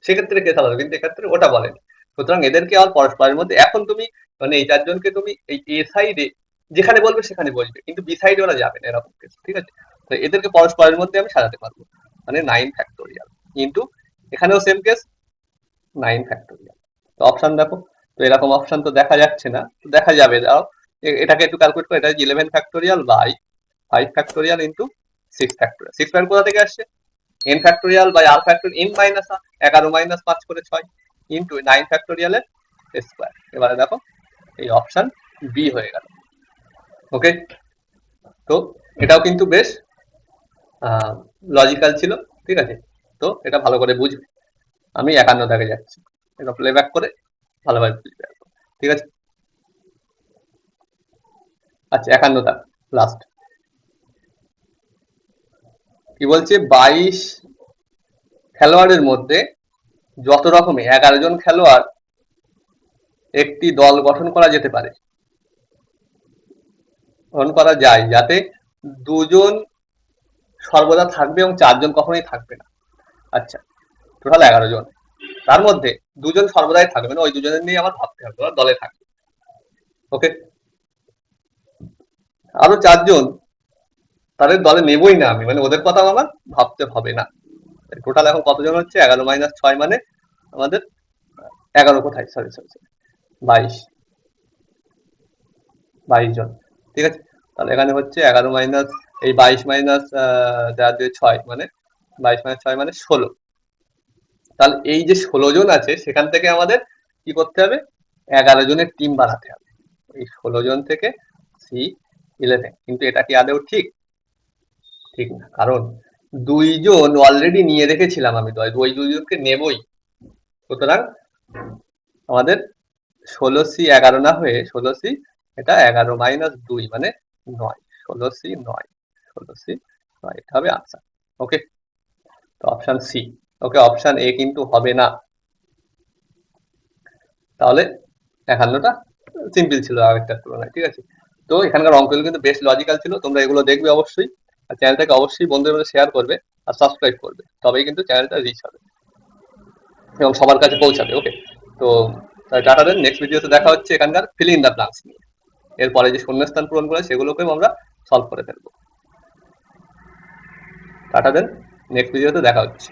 সেক্ষেত্রে কে সাজাবে, কিন্তু এক্ষেত্রে ওটা বলেনি। সুতরাং এদেরকে আর পরস্পরের মধ্যে, এখন তুমি মানে এই 4 জনকে তুমি এই এ সাইডে যেখানে বলবে সেখানে বসবে, কিন্তু বি সাইডে ওরা যাবে না, এরকম কেস, ঠিক আছে? তো এদেরকে পরস্পরের মধ্যে আমি সাজাতে পারবো, মানে 9 ফ্যাক্টোরিয়াল। কিন্তু এখানেও সেম কেস, 9 ফ্যাক্টোরিয়াল। তো অপশন দেখো, তো এরকম অপশন তো দেখা যাচ্ছে না, তো দেখা যাবে, দাও এটাকে একটু ক্যালকুলেট করে, এটা 11 factorial by 5 factorial into 6 factorial. 6 factorial কোথা থেকে আসছে? n factorial by r factorial, n minus 11 minus 5 করে 6 ইন্টু 9 ফ্যাক্টোরিয়ালের স্কোয়ার। এবারে দেখো এই অপশন বি হয়ে গেল। ওকে, তো এটাও কিন্তু বেশ লজিক্যাল ছিল, ঠিক আছে? তো এটা ভালো করে বুঝবে। আমি 51 দাগে যাচ্ছি, এটা প্লেব্যাক করে ভালোভাবে বুঝবে, ঠিক আছে? আচ্ছা 51 দাগ লাস্ট কি বলছে, 22 খেলোয়াড়ের মধ্যে যত রকমের 11 জন খেলোয়াড় একটি দল গঠন করা যেতে পারে, গঠন করা যায়, যাতে 2 জন সর্বদা থাকবে এবং 4 জন কখনোই থাকবে না। আচ্ছা, টোটাল 11 জন, তার মধ্যে 2 জন সর্বদাই থাকবে না, ওই 2 জনের নিয়ে আমার ভাবতে হবে, ওরা দলে থাকবে। ওকে, আরো 4 জন তাদের দলে নেবই না আমি, মানে ওদের কথা আমার ভাবতে হবে না। টোটাল এখন কতজন হচ্ছে? 11 মাইনাস 6 মানে আমাদের 11 কোথায়, সরি সরি সরি 22, 22 জন, ঠিক আছে? তাহলে এখানে হচ্ছে 11 মাইনাস এই 22 মাইনাস 6 মানে 22 মাইনাস 6 মানে 16। তাহলে এই যে 16 জন আছে, সেখান থেকে আমাদের কি করতে হবে? 11 জনের টিম বানাতে হবে, এই 16 জন থেকে C11। কিন্তু এটা কি আদৌ ঠিক? ঠিক না, কারণ 2 জন অলরেডি নিয়ে রেখেছিলাম আমি, তো ওই 2 জনকে নেবই। সুতরাং আমাদের 16C11 না হয়ে 16C, এটা 11 মাইনাস 2 মানে 9, 16C9, 16C9, এটা হবে আনসার। ওকে, তো option C. Okay, option A কিন্তু হবে না। তাহলে 51টা সিম্পল ছিল আগেরটার তুলনায়, ঠিক আছে? তো এখানকার অঙ্কগুলো কিন্তু বেশ লজিক্যাল ছিল, তোমরা এগুলো দেখবে অবশ্যই, আর চ্যানেলটাকে অবশ্যই বন্ধুদের মধ্যে শেয়ার করবে আর সাবস্ক্রাইব করবে, তবেই কিন্তু চ্যানেলটা রিচ হবে এবং সবার কাছে পৌঁছাবে। ওকে, তো টাটা দেন, নেক্সট ভিডিওতে দেখা হচ্ছে এখানকার ফিল ইন দ্য ব্ল্যাঙ্কস নিয়ে। এরপরে যে শূন্যস্থান পূরণ করে সেগুলোকেও আমরা সলভ করে ফেলবো। টাটা দেন, নেক্সট ভিডিওতে দেখা হচ্ছে।